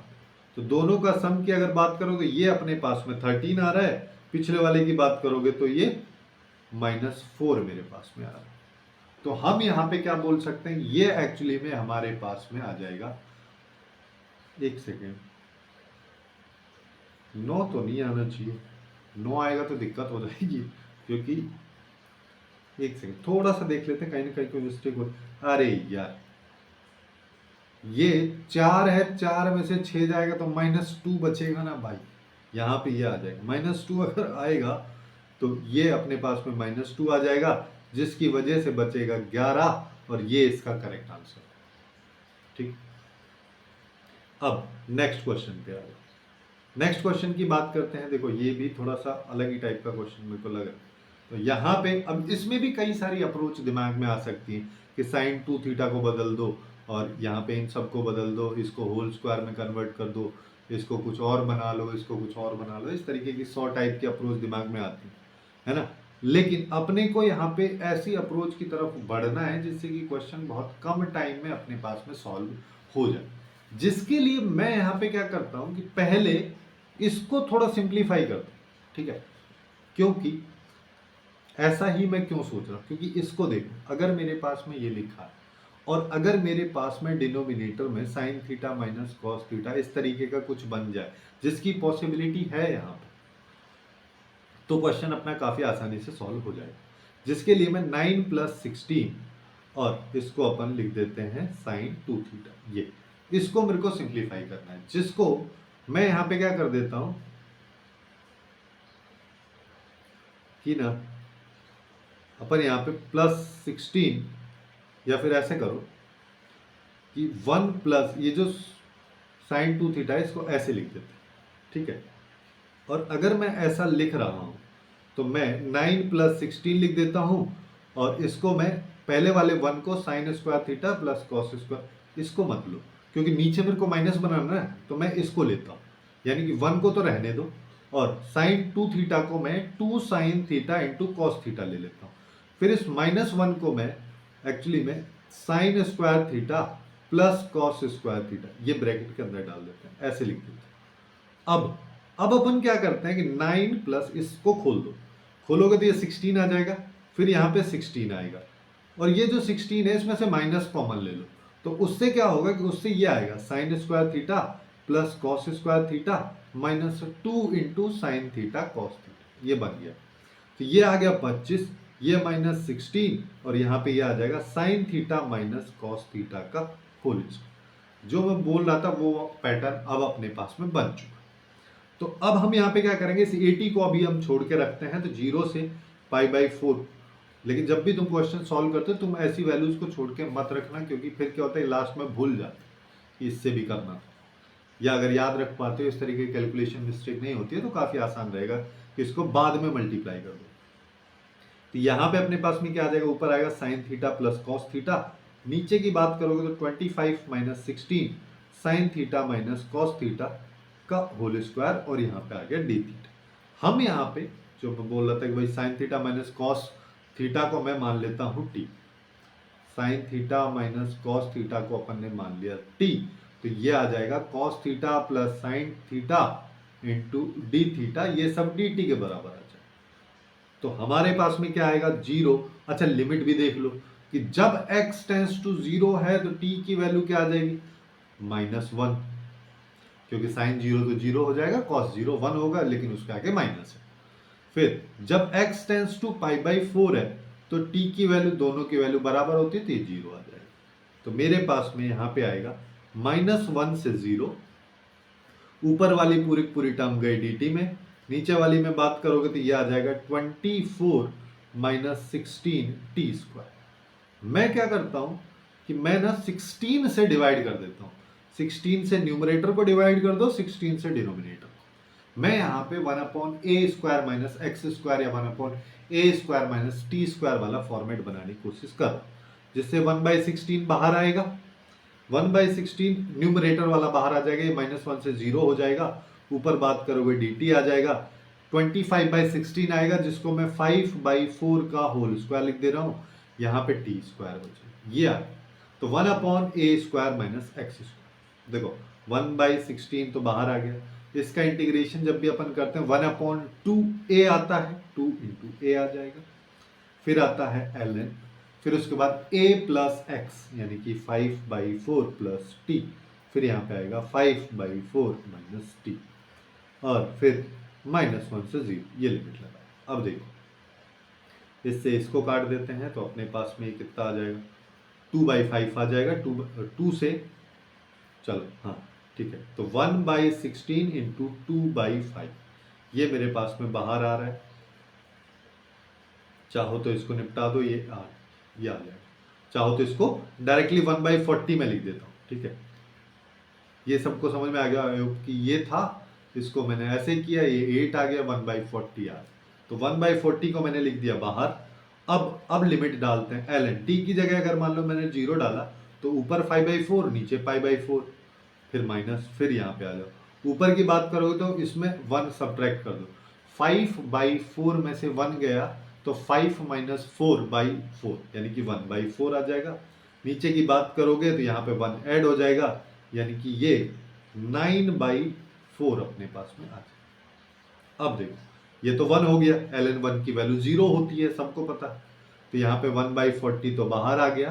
तो दोनों का सम की अगर बात करोगे, ये अपने पास में 13 आ रहा है, पिछले वाले की बात करोगे तो ये -4 मेरे पास में आ रहा है। तो हम यहाँ पे क्या बोल सकते हैं, ये एक्चुअली में हमारे पास में आ जाएगा, एक सेकेंड, 9 तो नहीं आना चाहिए, 9 आएगा तो दिक्कत हो जाएगी, क्योंकि एक सेकेंड थोड़ा सा देख लेते हैं, कहीं ना कहीं कोई मिस्टेक हो। अरे यार, ये 4 है, 4 में से 6 जाएगा तो -2 बचेगा ना भाई, यहाँ पे ये आ जाएगा -2। अगर आएगा तो ये अपने पास में -2 आ जाएगा, जिसकी वजह से बचेगा 11, और ये इसका करेक्ट आंसर। ठीक, अब नेक्स्ट क्वेश्चन पे आ जाओ। नेक्स्ट क्वेश्चन की बात करते हैं। देखो ये भी थोड़ा सा अलग ही टाइप का क्वेश्चन मेरे को लग रहा है। तो यहाँ पे अब इसमें भी कई सारी अप्रोच दिमाग में आ सकती है कि साइन 2 थीटा को बदल दो, और यहाँ पे इन सबको बदल दो, इसको होल स्क्वायर में कन्वर्ट कर दो, इसको कुछ और बना लो, इसको कुछ और बना लो। इस तरीके की 100 टाइप की अप्रोच दिमाग में आती है ना। लेकिन अपने को यहाँ पे ऐसी अप्रोच की तरफ बढ़ना है जिससे कि क्वेश्चन बहुत कम टाइम में अपने पास में सॉल्व हो जाए। जिसके लिए मैं यहाँ पे क्या करता हूँ कि पहले इसको थोड़ा सिंप्लीफाई करता हूँ, ठीक है, क्योंकि ऐसा ही मैं क्यों सोच रहा हूँ, क्योंकि इसको देखो, अगर मेरे पास में ये लिखा है और अगर मेरे पास में डिनोमिनेटर में sine theta minus cos theta इस तरीके का कुछ बन जाए, जिसकी पॉसिबिलिटी है यहाँ पर, तो क्वेश्चन अपना काफी आसानी से सॉल्व हो जाएगा। जिसके लिए मैं 9 + 16 और इसको अपन लिख देते हैं साइन 2 थीटा, ये इसको मेरे को सिंप्लीफाई करना है, जिसको मैं यहाँ पे क्या कर देता हूं कि ना, अपन यहाँ पे +16 या फिर ऐसे करो कि 1 प्लस ये जो साइन 2 थीटा है इसको ऐसे लिख देते हैं, ठीक है। और अगर मैं ऐसा लिख रहा हूं तो मैं 9 + 16 लिख देता हूं और इसको मैं पहले वाले 1 को sine square theta plus cos square, इसको मत लो क्योंकि नीचे मेरे को माइनस बनाना है, तो मैं इसको लेता हूं, यानी कि 1 को तो रहने दो और साइन 2 थीटा को मैं 2 sine theta into cos theta ले लेता हूं। फिर इस -1 को मैं एक्चुअली में sine square theta plus cos square theta ये ब्रैकेट के अंदर डाल देते हैं, ऐसे लिख देते हैं। अब अपन क्या करते हैं कि 9 प्लस इसको खोल दो, खोलोगे तो ये 16 आ जाएगा, फिर यहाँ पे 16 आएगा और ये जो 16 है इसमें से माइनस कॉमन ले लो, तो उससे क्या होगा कि उससे ये आएगा sine square theta plus cos square theta -2 into sine theta cos theta, ये बन गया। तो ये आ गया 25, ये -16 और यहाँ पे ये आ जाएगा sine theta minus cos theta का होल स्क्वायर। जो मैं बोल रहा था वो पैटर्न अब अपने पास में बन चुका। तो अब हम यहाँ पे क्या करेंगे, इस 80 को अभी हम छोड़ के रखते हैं, तो 0 से π/4। लेकिन जब भी तुम क्वेश्चन सॉल्व करते हो तुम ऐसी वैल्यूज को छोड़ के मत रखना, क्योंकि फिर क्या होता है लास्ट में भूल जाते कि इससे भी करना था, या अगर याद रख पाते हो इस तरीके की कैलकुलेशन मिस्टेक नहीं होती है तो काफी आसान रहेगा कि इसको बाद में मल्टीप्लाई कर दो। तो यहाँ पे अपने पास में क्या आ जाएगा, ऊपर आएगा sine theta plus cos theta, नीचे की बात करोगे तो 25 - 16 sine theta minus cos theta का होल स्क्वायर और यहाँ पे आ गया डी थीटा। हम यहाँ पे जो मैं बोल रहा था कि भाई sine theta minus cos theta को मैं मान लेता हूँ T, sine theta minus cos theta को अपन ने मान लिया टी, तो ये आ जाएगा cos theta plus sine theta into D theta, ये सब डी टी के बराबर आ जाएगा। तो हमारे पास में क्या आएगा 0। अच्छा लिमिट भी देख लो कि जब x टेंस टू 0 है तो t की वैल्यू क्या आ जाएगी -1, क्योंकि साइन 0 तो 0 हो जाएगा, कॉस 0 1 होगा, लेकिन उसके आगे माइनस है। फिर जब x टेंस टू π/4 है तो t की वैल्यू, दोनों की वैल्यू बराबर होती है तो ये 0 आ जाएगा। तो मेरे पास में यहाँ पे आएगा -1 से 0, ऊपर वाली पूरी पूरी टर्म गई dt में, नीचे वाली में बात करोगे तो ये आ जाएगा 24 - 16 टी स्क्वायर। मैं क्या करता हूं कि मैं ना 16 से डिवाइड कर देता हूं, 16 से न्यूमरेटर को डिवाइड कर दो, 16 से डिनोमिनेटर को। मैं यहाँ पे 1/a² माइनस एक्स स्क्वायर या 1/a² माइनस टी स्क्वायर वाला फॉर्मेट बनाने की कोशिश कर रहा हूं, जिससे 1/16 बाहर आएगा, 1/16 न्यूमरेटर वाला बाहर आ जाएगा, ये -1 से 0 हो जाएगा, ऊपर बात करोगे dt आ जाएगा, 25/16 आएगा, जिसको मैं 5/4 का होल स्क्वायर लिख दे रहा हूँ, यहाँ पे टी स्क्वायर हो जाएगा, ये आ तो 1/a² माइनस एक्स स्क्वायर। देखो 1/16 तो बाहर आ गया, इसका इंटीग्रेशन जब भी अपन करते हैं 1/2a आता है, 2 इंटू a आ जाएगा, फिर आता है ln, फिर उसके बाद a प्लस एक्स यानी कि 5/4 प्लस टी, फिर यहाँ पे आएगा 5/4 माइनस टी, और फिर -1 से 0, ये लिमिट लगा। अब देखो इससे इसको काट देते हैं तो अपने पास में कितना आ जाएगा 2/5 आ जाएगा, 2 से चलो हाँ ठीक है, तो 1/16 इंटू 2/5 ये मेरे पास में बाहर आ रहा है। चाहो तो इसको निपटा दो, ये आ जाएगा, चाहो तो इसको डायरेक्टली 1/40 में लिख देता हूँ, ठीक है। ये सबको समझ में आ गया कि ये था, इसको मैंने ऐसे किया, ये 8 आ गया, 1/40 आ गया, तो 1/40 को मैंने लिख दिया बाहर। अब लिमिट डालते हैं ln, t की जगह अगर मान लो मैंने 0 डाला तो ऊपर 5/4 नीचे π/4, फिर माइनस, फिर यहाँ पे आ जाओ, ऊपर की बात करोगे तो इसमें 1 सब्ट्रैक्ट कर दो, 5/4 में से 1 गया तो 5 - 4/4 यानी कि 1/4 आ जाएगा, नीचे की बात करोगे तो यहाँ पे 1 ऐड हो जाएगा, यानी कि ये 9/4 अपने पास में आ जाएगा। अब देखो ये तो 1 हो गया, ln 1 की वैल्यू 0 होती है, सबको पता। तो यहाँ पे 1/40 तो बाहर आ गया,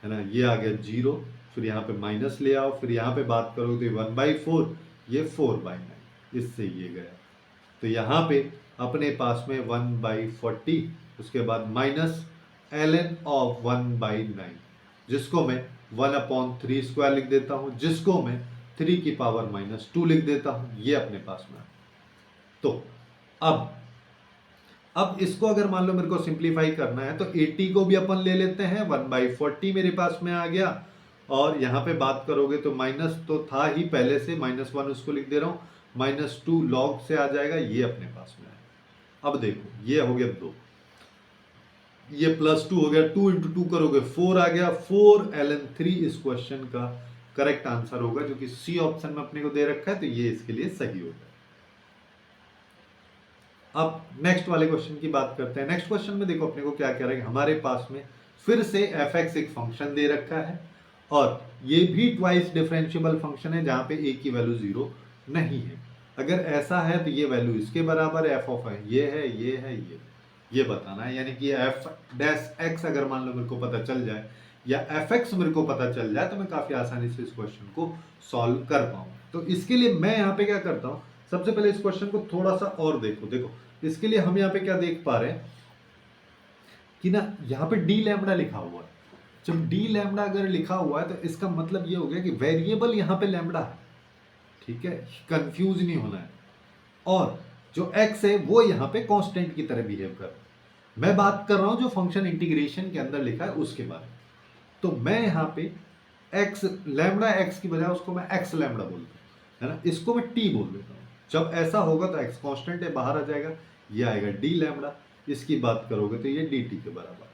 है ना, ये आ गया 0। फिर यहाँ पे माइनस ले आओ, फिर यहाँ पे बात करो तो 1/4, ये 4/9, इससे ये गया। तो यहाँ पे अपने पास में 1/40, उसके बाद माइनस ln ऑफ 1/9, जिसको मैं 1/3 स्क्वायर लिख देता हूँ, जिसको मैं 3 की पावर -2 लिख देता हूँ। ये अपने पास में। तो अब इसको अगर मान लो मेरे को सिंप्लीफाई करना है तो 80 को भी अपन ले लेते हैं, 1/40 मेरे पास में आ गया। और यहाँ पे बात करोगे तो माइनस तो था ही पहले से, -1 उसको लिख दे रहा हूँ, -2 लॉग से आ जाएगा, ये अपने पास में है। अब देखो ये हो गया 2, ये +2 हो गया, 2 × 2 करोगे 4 आ गया, 4 ln 3 इस क्वेश्चन का करेक्ट आंसर होगा, जो कि सी ऑप्शन में अपने को दे रखा है, तो ये इसके लिए सही होगा। अब नेक्स्ट वाले क्वेश्चन की बात करते हैं। नेक्स्ट क्वेश्चन में देखो अपने को क्या कह रहा है, हमारे पास में फिर से f(x) एक फंक्शन दे रखा है, और ये भी ट्वाइस डिफरेंशिएबल फंक्शन है, जहां पे a की वैल्यू 0 नहीं है। अगर ऐसा है तो ये वैल्यू इसके बराबर है, f(x) ये है, ये है, ये बताना है। यानी कि f' अगर मान लो मेरे को पता चल जाए, या f(x) मेरे को पता चल जाए, तो मैं काफी आसानी से इस क्वेश्चन को सॉल्व कर पाऊँ। तो इसके लिए मैं यहाँ पे क्या करता हूँ, सबसे पहले इस क्वेश्चन को थोड़ा सा और देखो। इसके लिए हम यहाँ पे क्या देख पा रहे हैं कि ना, यहाँ पे डी लैम्बडा लिखा हुआ है। जब डी लैम्बडा अगर लिखा हुआ है तो इसका मतलब ये हो गया कि वेरिएबल यहाँ पे लैम्बडा है, ठीक है, कंफ्यूज नहीं होना है। और जो x है वो यहाँ पे कांस्टेंट की तरह बिहेव कर रहा है। मैं बात कर रहा हूँ जो फंक्शन इंटीग्रेशन के अंदर लिखा है उसके बारे में। तो मैं यहाँ पे x लैम्बडा x की बजाय उसको मैं x लैम्बडा बोलता हूँ, है ना, इसको मैं t बोल देता हूँ। जब ऐसा होगा तो x कांस्टेंट है, बाहर आ जाएगा, ये आएगा डी लैम्बडा। इसकी बात करोगे तो ये dt के बराबर है।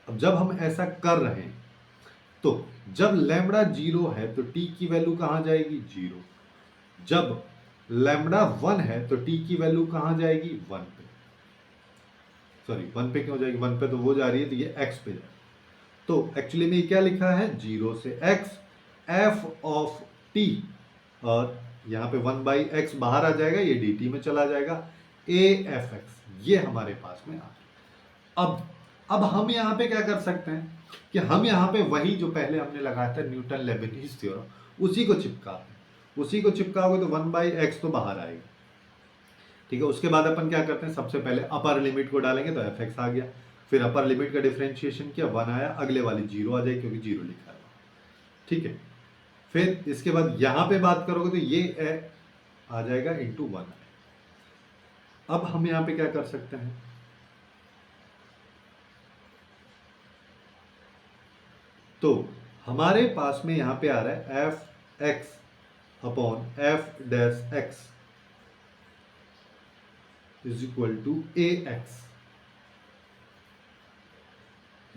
अब जब हम ऐसा कर रहे हैं तो जब लैम्बडा 0 है तो t की वैल्यू कहाँ जाएगी, 0। जब लैम्बडा 1 है तो t की वैल्यू कहाँ जाएगी, 1 पे। सॉरी 1 पे क्यों जाएगी, 1 पे तो वो जा रही है, तो ये x पे जाएगी। तो एक्चुअली में क्या लिखा है, 0 से x f ऑफ t, और यहाँ पे 1/x बाहर आ जाएगा, ये dt में चला जाएगा, a f(x) ये हमारे पास में आ गया। अब हम यहाँ पे क्या कर सकते हैं कि हम यहाँ पे वही जो पहले हमने लगाया था न्यूटन लेबनिज थ्योरम, उसी को चिपकाते हैं। उसी को चिपकाओगे तो 1/x तो बाहर आएगा, ठीक है। उसके बाद अपन क्या करते हैं, सबसे पहले अपर लिमिट को डालेंगे तो f(x) आ गया, फिर अपर लिमिट का डिफरेंशिएशन किया, 1 आया, अगले वाली 0 आ जाएगी क्योंकि 0 लिखा है, ठीक है। फिर इसके बाद यहां पे बात करोगे तो ये आ जाएगा इंटू 1। अब हम यहां पे क्या कर सकते हैं, तो हमारे पास में यहां पे आ रहा है f(x) upon f'(x) is equal to ax।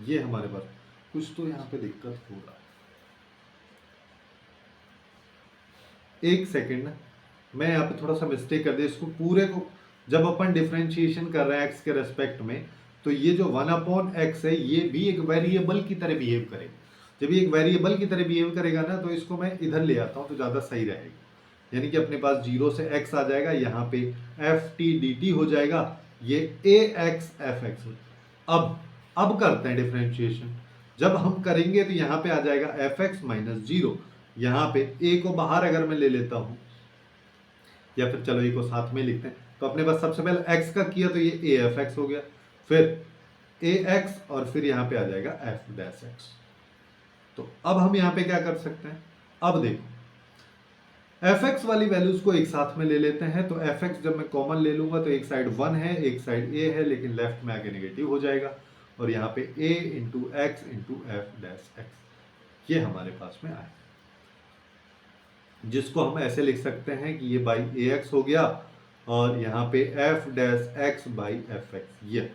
ये हमारे पास कुछ तो यहां पे दिक्कत हो रहा है, एक सेकेंड ना, मैं यहाँ पे थोड़ा सा मिस्टेक कर दिया। इसको पूरे को जब अपन डिफरेंशिएशन कर रहे हैं x के रेस्पेक्ट में, तो ये जो 1/x है ये भी एक वेरिएबल की तरह बिहेव करेगा। जब ये एक वेरिएबल की तरह बिहेव करेगा ना, तो इसको मैं इधर ले आता हूँ तो ज़्यादा सही रहेगा। यानी कि अपने पास 0 से x आ जाएगा, यहाँ पे ft dt हो जाएगा, ये ax f(x). अब करते हैं डिफरेंशिएशन। जब हम करेंगे तो यहाँ पे आ जाएगा f(x) - 0। यहाँ पे a को बाहर अगर मैं ले लेता हूँ, या फिर चलो a को साथ में लिखते हैं, तो अपने पास सबसे पहले x का किया तो ये af(x) हो गया, फिर ax, और फिर यहाँ पे आ जाएगा f'(x). तो अब हम यहाँ पे क्या कर सकते हैं, अब देखो f(x) वाली वैल्यूज को एक साथ में ले लेते हैं। तो f(x) जब मैं कॉमन ले लूंगा तो एक साइड 1 है, एक साइड a है, लेकिन लेफ्ट में आके नेगेटिव हो जाएगा, और यहाँ पे a into x into f'(x) ये हमारे पास में आए, जिसको हम ऐसे लिख सकते हैं कि ये बाई ax हो गया, और यहाँ पे f'(x) बाई f(x) ये।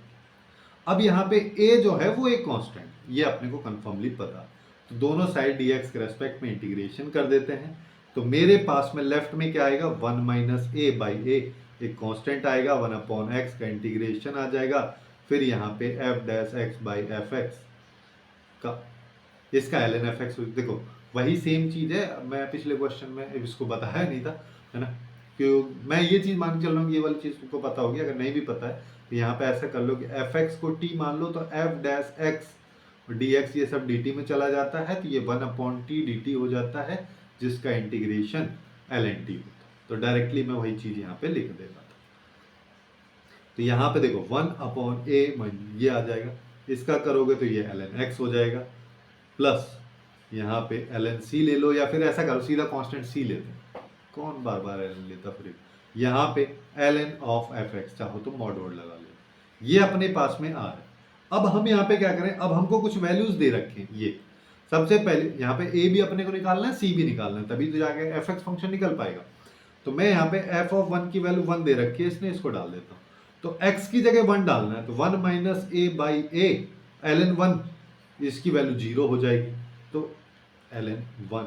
अब यहाँ पे a जो है वो एक कांस्टेंट, ये अपने को कंफर्मली पता, तो दोनों साइड dx के रेस्पेक्ट में इंटीग्रेशन कर देते हैं। तो मेरे पास में लेफ्ट में क्या आएगा, 1 - a बाई a, एक कांस्टेंट आएगा, 1/x का इंटीग्रेशन आ जाएगा, फिर यहाँ पे f'(x) बाई f(x) का, इसका ln f(x) देखो वही सेम चीज है, मैं पिछले क्वेश्चन में इसको बताया नहीं था, है ना। क्यों मैं ये चीज़ मान के चल रहा हूँ कि ये वाली चीज़ तुमको पता होगी, अगर नहीं भी पता है तो यहाँ पे ऐसा कर लो कि एफ एक्स को टी मान लो तो एफ डैश एक्स और डी एक्स ये सब डी टी में चला जाता है, तो ये 1/t dt हो जाता है, जिसका इंटीग्रेशन एल एन टी होता है। तो डायरेक्टली मैं वही चीज़ यहाँ पे लिख देता था। तो यहाँ पे देखो 1/a ये आ जाएगा, इसका करोगे तो ये एल एन एक्स हो जाएगा, प्लस यहाँ पे एल एन सी ले लो, या फिर ऐसा करो सीधा कांस्टेंट सी लेते हैं, कौन बार बार एल एन लेता फिर। यहाँ पे l n of F x चाहो तो मॉड वर्ड लगा लो, ये अपने पास में आ रहा है। अब हम यहाँ पे क्या करें, अब हमको कुछ वैल्यूज दे रखे हैं। ये सबसे पहले यहाँ पे ए भी अपने को निकालना है, सी भी निकालना है, तभी तो जाके एफ एक्स फंक्शन निकल पाएगा। तो मैं यहाँ पे एफ ऑफ 1 की वैल्यू 1 दे रखी है इसने, इसको डाल देता हूँ। तो x की जगह 1 डालना है, तो 1 minus a by a l n 1, इसकी वैल्यू 0 हो जाएगी, तो l n 1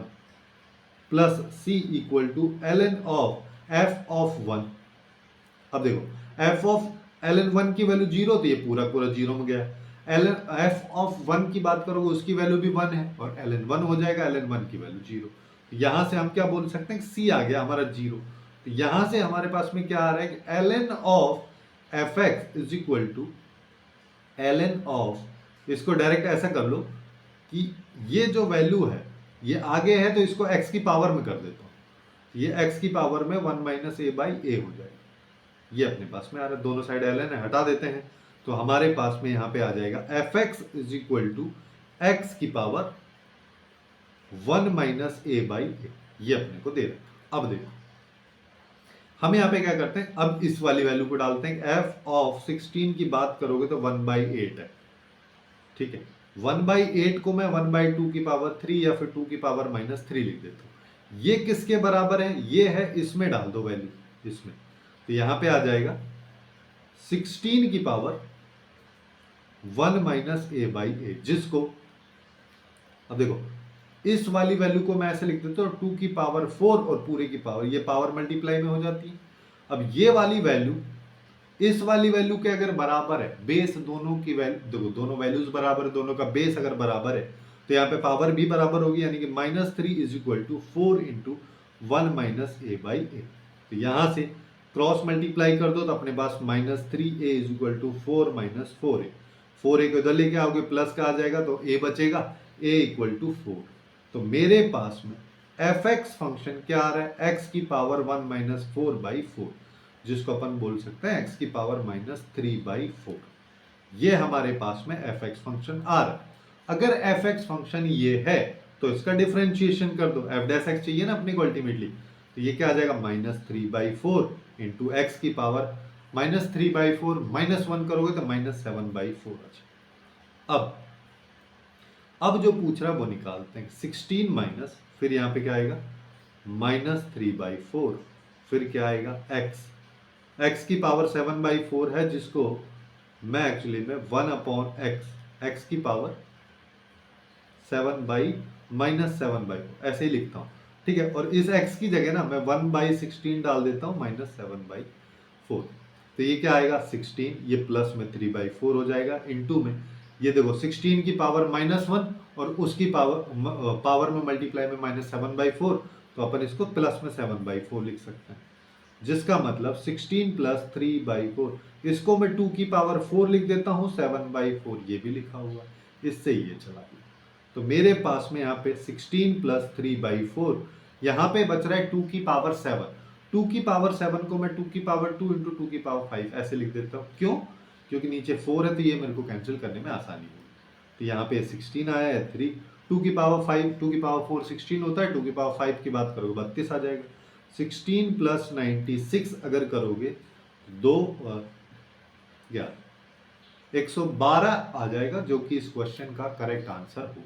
plus c equal to l n of f of 1। अब देखो एफ ऑफ एल एन 1 की वैल्यू 0, तो ये पूरा पूरा 0 में गया। एल एन एफ ऑफ 1 की बात करोगे उसकी वैल्यू भी 1 है, और एल एन 1 हो जाएगा, एल एन 1 की वैल्यू 0। तो यहां से हम क्या बोल सकते हैं, सी आ गया हमारा 0। तो यहां से हमारे पास में क्या आ रहा है कि l n of F x is equal to l n of, इसको डायरेक्ट ऐसा कर लो कि ये जो वैल्यू है ये आगे है, तो इसको x की पावर में कर देता हूँ, ये x की पावर में 1 माइनस ए बाई ए हो जाएगा। ये अपने पास में आ रहा है, दोनों साइड एल एन हटा देते हैं, तो हमारे पास में यहाँ पे आ जाएगा f x is equal to x की power 1 minus a by a, ये अपने को दे रहा है। अब देखो हम यहाँ पे क्या करते हैं, अब इस वाली वैल्यू को डालते हैं। एफ ऑफ 16 की बात करोगे तो 1/8 है, ठीक है। 1/8 को मैं 1/2 की पावर 3 या फिर 2 की पावर -3 लिख देता हूँ। ये किसके बराबर है, ये है, इसमें डाल दो वैल्यू इसमें, तो यहाँ पे आ जाएगा 16 की पावर 1 माइनस ए बाई ए, जिसको अब देखो इस वाली वैल्यू को मैं ऐसे लिख देता हूँ 2 की पावर 4 और पूरे की पावर, ये पावर मल्टीप्लाई में हो जाती है। अब ये वाली वैल्यू इस वाली वैल्यू के अगर बराबर है, बेस दोनों की वैल्यू देखो, दोनों वैल्यूज बराबर है, दोनों का बेस अगर बराबर है, तो यहाँ पे पावर भी बराबर होगी, यानी कि -3 is equal to 4 into 1 minus a by a. तो यहाँ से क्रॉस मल्टीप्लाई कर दो तो अपने पास -3a is equal to 4 minus 4a, 4a को इधर लेके आओगे प्लस का आ जाएगा, तो a बचेगा, a इक्वल टू 4। तो मेरे पास में एफ एक्स फंक्शन क्या आ रहा है, x की पावर 1 माइनस 4/4, जिसको अपन बोल सकते हैं x की पावर -3/4। ये हमारे पास में एफ एक्स फंक्शन आ रहा है। अगर एफ एक्स फंक्शन ये है तो इसका डिफरेंशिएशन कर दो, एफ डैश एक्स चाहिए ना अपने को अल्टीमेटली, तो ये क्या आ जाएगा -3/4 इंटू एक्स की पावर -3/4 -1 करोगे तो -7/4 आ जाएगा। अब जो पूछ रहा है वो निकालते हैं, 16 माइनस, फिर यहाँ पे क्या आएगा -3/4, फिर क्या आएगा x की पावर 7/4 है, जिसको मैं एक्चुअली में 1/x, x की पावर 7/-7/4 ऐसे ही लिखता हूँ, ठीक है। और इस x की जगह ना मैं 1/16 डाल देता हूँ -7/4। तो ये क्या आएगा 16, ये प्लस में 3/4 हो जाएगा, इंटू में ये देखो 16 की पावर -1 और उसकी पावर में मल्टीप्लाई में -7/4, तो अपन इसको प्लस में 7/4 लिख सकते हैं, जिसका मतलब 16 प्लस 3/4, इसको मैं 2 की पावर 4 लिख देता हूँ, 7/4 ये भी लिखा हुआ, इससे ये चला गया। तो मेरे पास में यहाँ पे 16 प्लस 3/4, यहाँ पे बच रहा है 2 की पावर 7, 2 की पावर 7 को मैं 2 की पावर 2 इंटू 2 की पावर 5 ऐसे लिख देता हूँ। क्यों, क्योंकि नीचे 4 है तो ये मेरे को कैंसिल करने में आसानी होगी। तो यहाँ पे 16 आया है 3, 2 की पावर 5, 2 की पावर 4 16 होता है, 2 की पावर 5 की बात करोगे 32 आ जाएगा। 16 प्लस 96 अगर करोगे 112 आ जाएगा, जो कि इस क्वेश्चन का करेक्ट आंसर हो।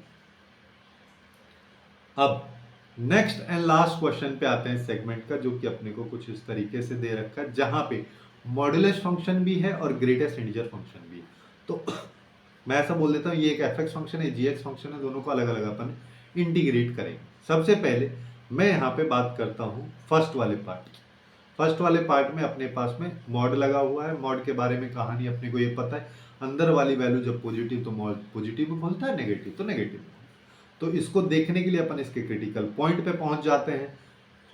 अब नेक्स्ट एंड लास्ट क्वेश्चन पे आते हैं सेगमेंट का, जो कि अपने को कुछ इस तरीके से दे रखा है, जहां पे मॉड्यूलस फंक्शन भी है और ग्रेटेस्ट इंटीजर फंक्शन भी है। तो मैं ऐसा बोल देता हूँ, ये एक एफ एक्स फंक्शन है, जी एक्स फंक्शन है, दोनों को अलग अलग अपन इंटीग्रेट करेंगे। सबसे पहले मैं यहाँ पे बात करता हूँ फर्स्ट वाले पार्ट की। फर्स्ट वाले पार्ट में अपने पास में मॉड लगा हुआ है, मॉड के बारे में कहानी अपने को ये पता है, अंदर वाली वैल्यू जब पॉजिटिव तो मॉड पॉजिटिव में बोलता है, नेगेटिव तो नेगेटिव में। तो इसको देखने के लिए अपन इसके क्रिटिकल पॉइंट पे पहुंच जाते हैं।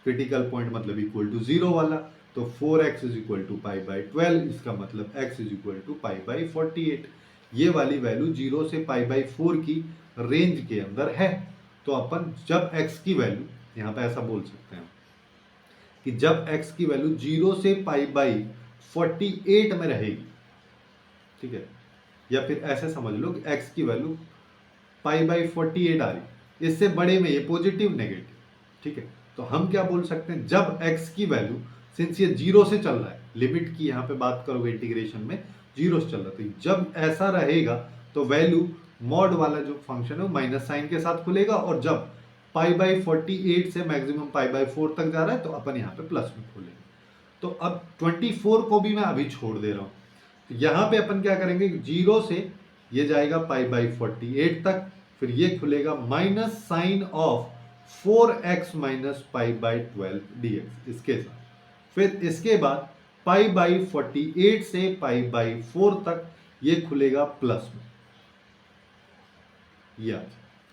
क्रिटिकल पॉइंट मतलब इक्वल टू 0 वाला, तो 4x is equal to pi by 12, इसका मतलब x is equal to pi by 48। ये वाली वैल्यू 0 से पाई बाई 4 की रेंज के अंदर है। तो अपन जब x की वैल्यू, यहाँ पे ऐसा बोल सकते हैं कि जब x की वैल्यू 0 से पाई बाई 48 में रहेगी, ठीक है, या फिर ऐसे समझ लो कि x की वैल्यू पाई बाई 48 आ रही, इससे बड़े में ये पॉजिटिव नेगेटिव, ठीक है, तो हम क्या बोल सकते हैं, जब x की वैल्यू, सिंस ये 0 से चल रहा है, लिमिट की यहाँ पे बात करोगे इंटीग्रेशन में 0 से चल रहा है, तो जब ऐसा रहेगा तो वैल्यू मॉड वाला जो फंक्शन है वो माइनस साइन के साथ खुलेगा, और जब पाई बाई 48 से मैक्सिमम पाई बाई 4 तक जा रहा है तो अपन यहाँ पे प्लस में खोलेंगे। तो अब 24 को भी मैं अभी छोड़ दे रहा हूँ, तो यहाँ पे अपन क्या करेंगे, 0 से ये जाएगा पाई बाई 48 तक, फिर ये खुलेगा minus sine of 4x minus pi by 12 dx इसके साथ, फिर इसके बाद पाई बाई 48 से पाई बाई 4 तक ये खुलेगा प्लस में, ये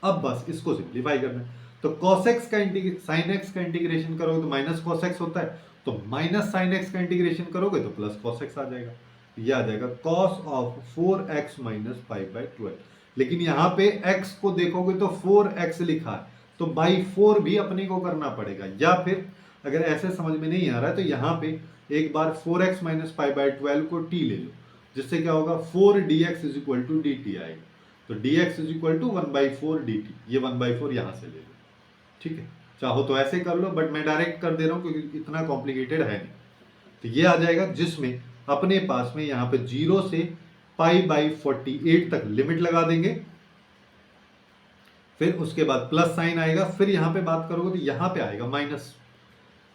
अब बस इसको सिंप्लीफाई करना है। तो cos x का साइन x का इंटीग्रेशन करोगे तो माइनस cos x होता है, तो माइनस साइन x का इंटीग्रेशन करोगे तो प्लस cos x आ जाएगा, ये आ जाएगा cos of 4x minus pi by 12। लेकिन यहाँ पे x को देखोगे तो 4x लिखा है, तो बाई 4 भी अपने को करना पड़ेगा, या फिर अगर ऐसे समझ में नहीं आ रहा है तो यहाँ पे एक बार 4x माइनस पाई बाई 12 को t ले लो, जिससे क्या होगा 4 dx is equal to dt आएगा, तो dx is equal to 1/4 dt, ये 1/4 यहाँ से ले लो, ठीक है, चाहो तो ऐसे कर लो, बट मैं डायरेक्ट कर दे रहा हूँ क्योंकि इतना कॉम्प्लिकेटेड है नहीं। तो ये आ जाएगा, जिसमें अपने पास में यहाँ पे 0 से पाई बाई 48 तक लिमिट लगा देंगे, फिर उसके बाद प्लस साइन आएगा, फिर यहाँ पे बात करोगे तो यहाँ पे आएगा माइनस,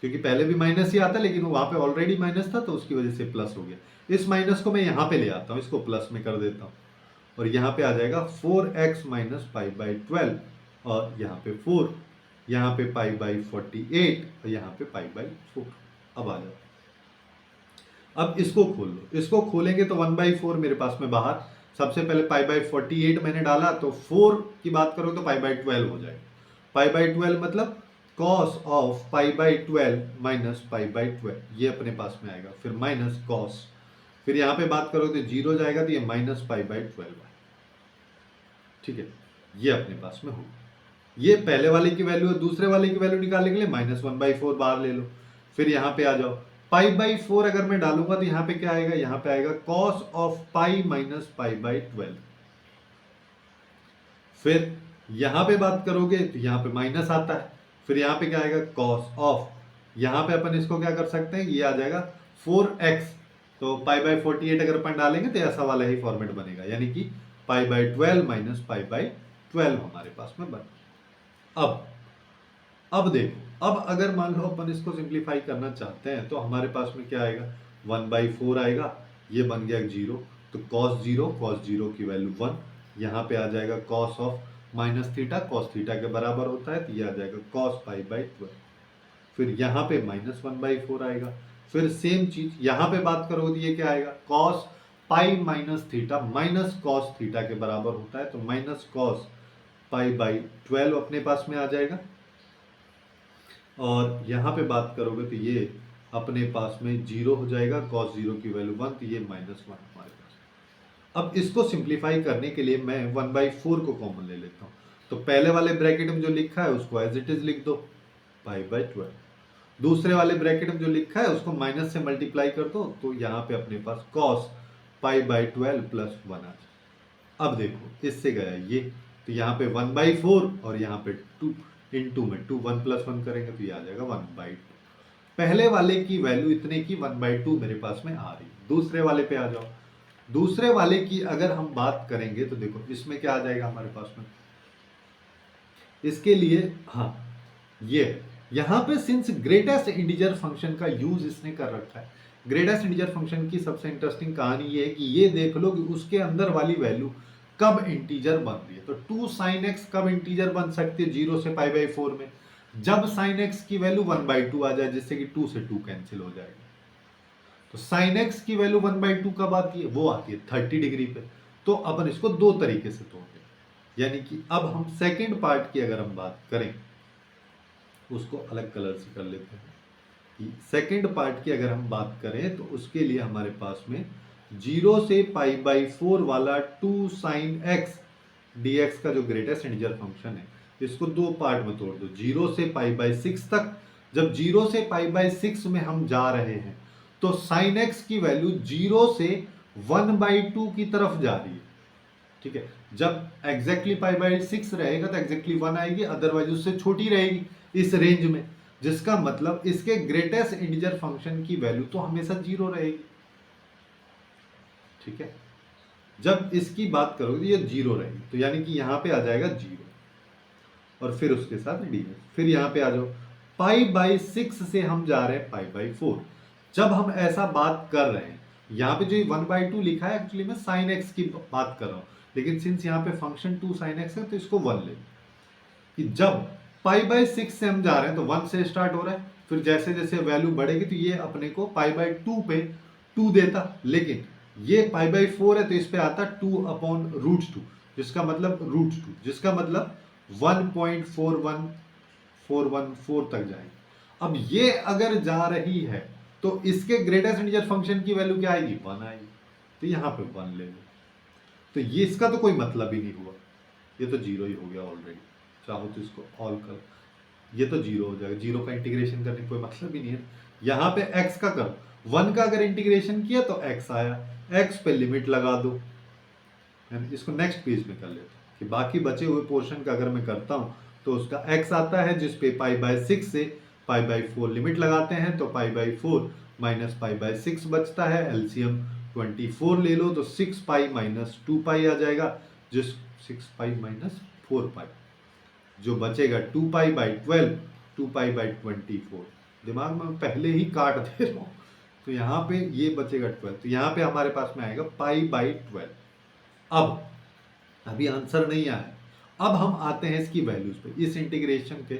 क्योंकि पहले भी माइनस ही आता, लेकिन वहां पे ऑलरेडी माइनस था तो उसकी वजह से प्लस हो गया। इस माइनस को मैं यहाँ पे ले आता हूँ, इसको प्लस में कर देता हूँ, और यहाँ पे आ जाएगा 4x माइनस पाई बाई 12, और यहाँ पे 4, यहाँ पे पाई बाई 48, और यहाँ पे पाई बाई 4। अब आ जाओ, अब इसको खोल लो, इसको खोलेंगे तो 1/4 मेरे पास में बाहर, सबसे पहले पाई बाई 48 मैंने डाला, तो 4 की बात करो तो पाई बाई 12 हो जाएगा, पाई बाई 12 मतलब cos of pi by 12 minus pi by 12, ये अपने पास में आएगा, फिर माइनस cos, फिर यहाँ पे बात करो तो 0 जाएगा तो ये माइनस पाई बाई 12 आएगा, ठीक है, ये अपने पास में होगा। ये पहले वाले की वैल्यू है, दूसरे वाले की वैल्यू निकालने के लिए माइनस 1/4 बाहर ले लो, फिर यहाँ पे आ जाओ, पाई बाई 4 अगर मैं डालूंगा तो यहाँ पे क्या आएगा, यहाँ पे आएगा cos of pi minus pi by 12, फिर यहाँ पे बात करोगे तो यहाँ पे माइनस आता है, फिर यहाँ पे क्या आएगा cos ऑफ, यहाँ पे अपन इसको क्या कर सकते हैं, ये आ जाएगा 4x, तो पाई बाई 48 अगर अपन डालेंगे तो ऐसा वाला ही फॉर्मेट बनेगा, यानी कि pi by 12 minus pi by 12 हमारे पास में बन। अब देखो, अब अगर मान लो अपन इसको सिंप्लीफाई करना चाहते हैं तो हमारे पास में क्या आएगा, 1/4 आएगा, ये बन गया 0, तो cos 0 की वैल्यू 1, यहाँ पे आ जाएगा cos of minus theta, cos theta के बराबर होता है, तो ये आ जाएगा cos पाई बाई 12, फिर यहाँ पे माइनस 1/4 आएगा, फिर सेम चीज यहाँ पे बात करोगे तो ये क्या आएगा, cos pi minus theta minus cos theta के बराबर होता है, तो माइनस cos पाई बाई 12 अपने पास में आ जाएगा, और यहाँ पे बात करोगे तो ये अपने पास में 0 हो जाएगा, cos 0 की वैल्यू 1, तो ये माइनस 1 हमारे पास। अब इसको सिंप्लीफाई करने के लिए मैं 1/4 को कॉमन ले लेता हूँ, तो पहले वाले ब्रैकेट में जो लिखा है उसको एज इट इज लिख दो, पाई बाई 12, दूसरे वाले ब्रैकेट में जो लिखा है उसको माइनस से मल्टीप्लाई कर दो, तो यहाँ पे अपने पास cos पाई बाई 12 प्लस 1 आ जाए। अब देखो, इससे गया ये, तो यहाँ पे 1/4 और यहाँ पे 2 इंटू में 2, 1 प्लस 1 करेंगे तो ये आ जाएगा 1/2। पहले वाले की वैल्यू इतने की 1/2 मेरे पास में आ रही। दूसरे वाले पे आ जाओ, दूसरे वाले की अगर हम बात करेंगे तो देखो इसमें क्या आ जाएगा हमारे पास में, इसके लिए हाँ ये यहाँ पे सिंस ग्रेटेस्ट इंटीजर फंक्शन का यूज इसने कर रखा है। ग्रेटेस्ट इंटीजर फंक्शन की सबसे इंटरेस्टिंग कहानी ये है कि ये देख लो कि उसके अंदर वाली वैल्यू कब इंटीजर बन रही है। तो 2 sin x कब इंटीजर बन सकती है 0 से पाई बाई 4 में, जब sin x की वैल्यू 1/2 आ जाए, जिससे कि 2 से 2 कैंसिल हो जाएगा। तो sin x की वैल्यू 1/2 कब आती है, वो आती है 30 डिग्री पे। तो अपन इसको दो तरीके से तोड़ते हैं, यानी कि अब हम सेकेंड पार्ट की अगर हम बात करें उसको अलग कलर से कर लेते हैं कि सेकेंड पार्ट की अगर हम बात करें तो उसके लिए हमारे पास में 0 से π/4 वाला 2 sin x dx का जो ग्रेटेस्ट इंटीजर फंक्शन है, इसको दो पार्ट में तोड़ दो, 0 से π/6 तक। जब 0 से π/6 में हम जा रहे हैं तो sin x की वैल्यू 0 से 1/2 की तरफ जा रही है, ठीक है। जब एग्जैक्टली π/6 रहेगा तो एग्जैक्टली 1 आएगी, अदरवाइज उससे छोटी रहेगी इस रेंज में, जिसका मतलब इसके ग्रेटेस्ट इंटीजर फंक्शन की वैल्यू तो हमेशा 0 रहेगी, ठीक है। जब इसकी बात करोगे तो ये 0 रहेगी, तो यानी कि यहां पे आ जाएगा 0 और फिर उसके साथ dx। फिर यहां पे आ जाओ, π/6 से हम जा रहे हैं π/4। जब हम ऐसा बात कर रहे हैं, यहाँ पे जो 1/2 लिखा है एक्चुअली मैं sin x की बात कर रहा हूं, लेकिन सिंस यहाँ पे फंक्शन 2 sin x है तो इसको 1 ले, कि जब π/6 से हम जा रहे हैं तो 1 से स्टार्ट हो रहा है, फिर जैसे जैसे वैल्यू बढ़ेगी तो ये अपने को π/2 पे 2 देता, लेकिन ये π/4 है तो इस पे आता 2/√2, जिसका मतलब √2, जिसका मतलब 1.41414 तक जाएगी। अब ये अगर जा रही है तो इसके ग्रेटेस्ट इंटीजर फंक्शन की वैल्यू क्या आएगी, 1 आएगी, तो यहाँ पे 1 ले लो। तो ये इसका तो कोई मतलब ही नहीं हुआ, ये तो 0 ही हो गया ऑलरेडी। चाहो तो इसको ऑल कर, ये तो 0 हो जाएगा, 0 का इंटीग्रेशन करने का कोई मतलब ही नहीं है। यहाँ पे x का करो, 1 का अगर इंटीग्रेशन किया तो x आया, x पे लिमिट लगा दो। इसको नेक्स्ट पेज में कर लेते हैं कि बाकी बचे हुए पोर्शन का अगर मैं करता हूँ तो उसका x आता है, जिस पे π/6 से π/4 लिमिट लगाते हैं तो π/4 माइनस π/6 बचता है, एलसीएम 24 ले लो तो 6π माइनस 2π आ जाएगा, जिस 6π माइनस 4π जो बचेगा 2π/12, 2π/24। दिमाग में पहले ही काट दे रहा हूँ, तो यहाँ पे ये बचेगा 12, तो यहाँ पे हमारे पास में आएगा π/12। अब अभी आंसर नहीं आया, अब हम आते हैं इसकी वैल्यूज पे। इस इंटीग्रेशन के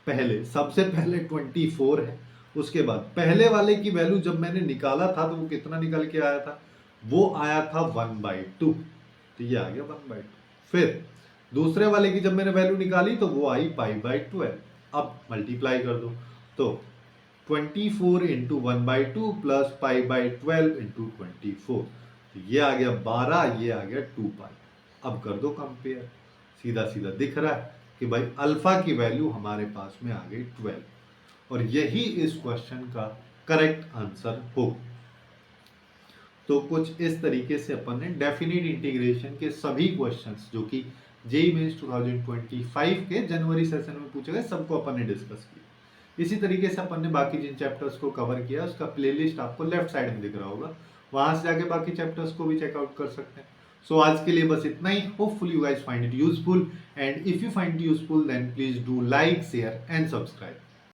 पहले सबसे पहले 24 है, उसके बाद पहले वाले की वैल्यू जब मैंने निकाला था तो वो कितना निकल के आया था, वो आया था 1/2, तो ये आ गया 1/2। फिर दूसरे वाले की जब मैंने वैल्यू निकाली तो वो आई π/12। अब मल्टीप्लाई कर दो तो 24 इंटू 1/2 प्लस π/12 इंटू 24, तो ये आ गया 12, ये आ गया 2π। अब कर दो कंपेयर, सीधा सीधा दिख रहा है कि भाई अल्फा की वैल्यू हमारे पास में आ गई 12, और यही इस क्वेश्चन का करेक्ट आंसर हो। तो कुछ इस तरीके से अपन ने डेफिनिट इंटीग्रेशन के सभी क्वेश्चंस जो कि जेईई मेंस 2025 के जनवरी सेशन में पूछे गए सबको अपन ने डिस्कस किया। इसी तरीके से अपन ने बाकी जिन चैप्टर्स को कवर किया उसका प्लेलिस्ट आपको लेफ्ट साइड में दिख रहा होगा, वहां से जाके बाकी चैप्टर्स को भी चेकआउट कर सकते हैं। सो आज के लिए बस इतना ही। Hopefully you guys find it useful, and if you find it useful then please do like, share and subscribe.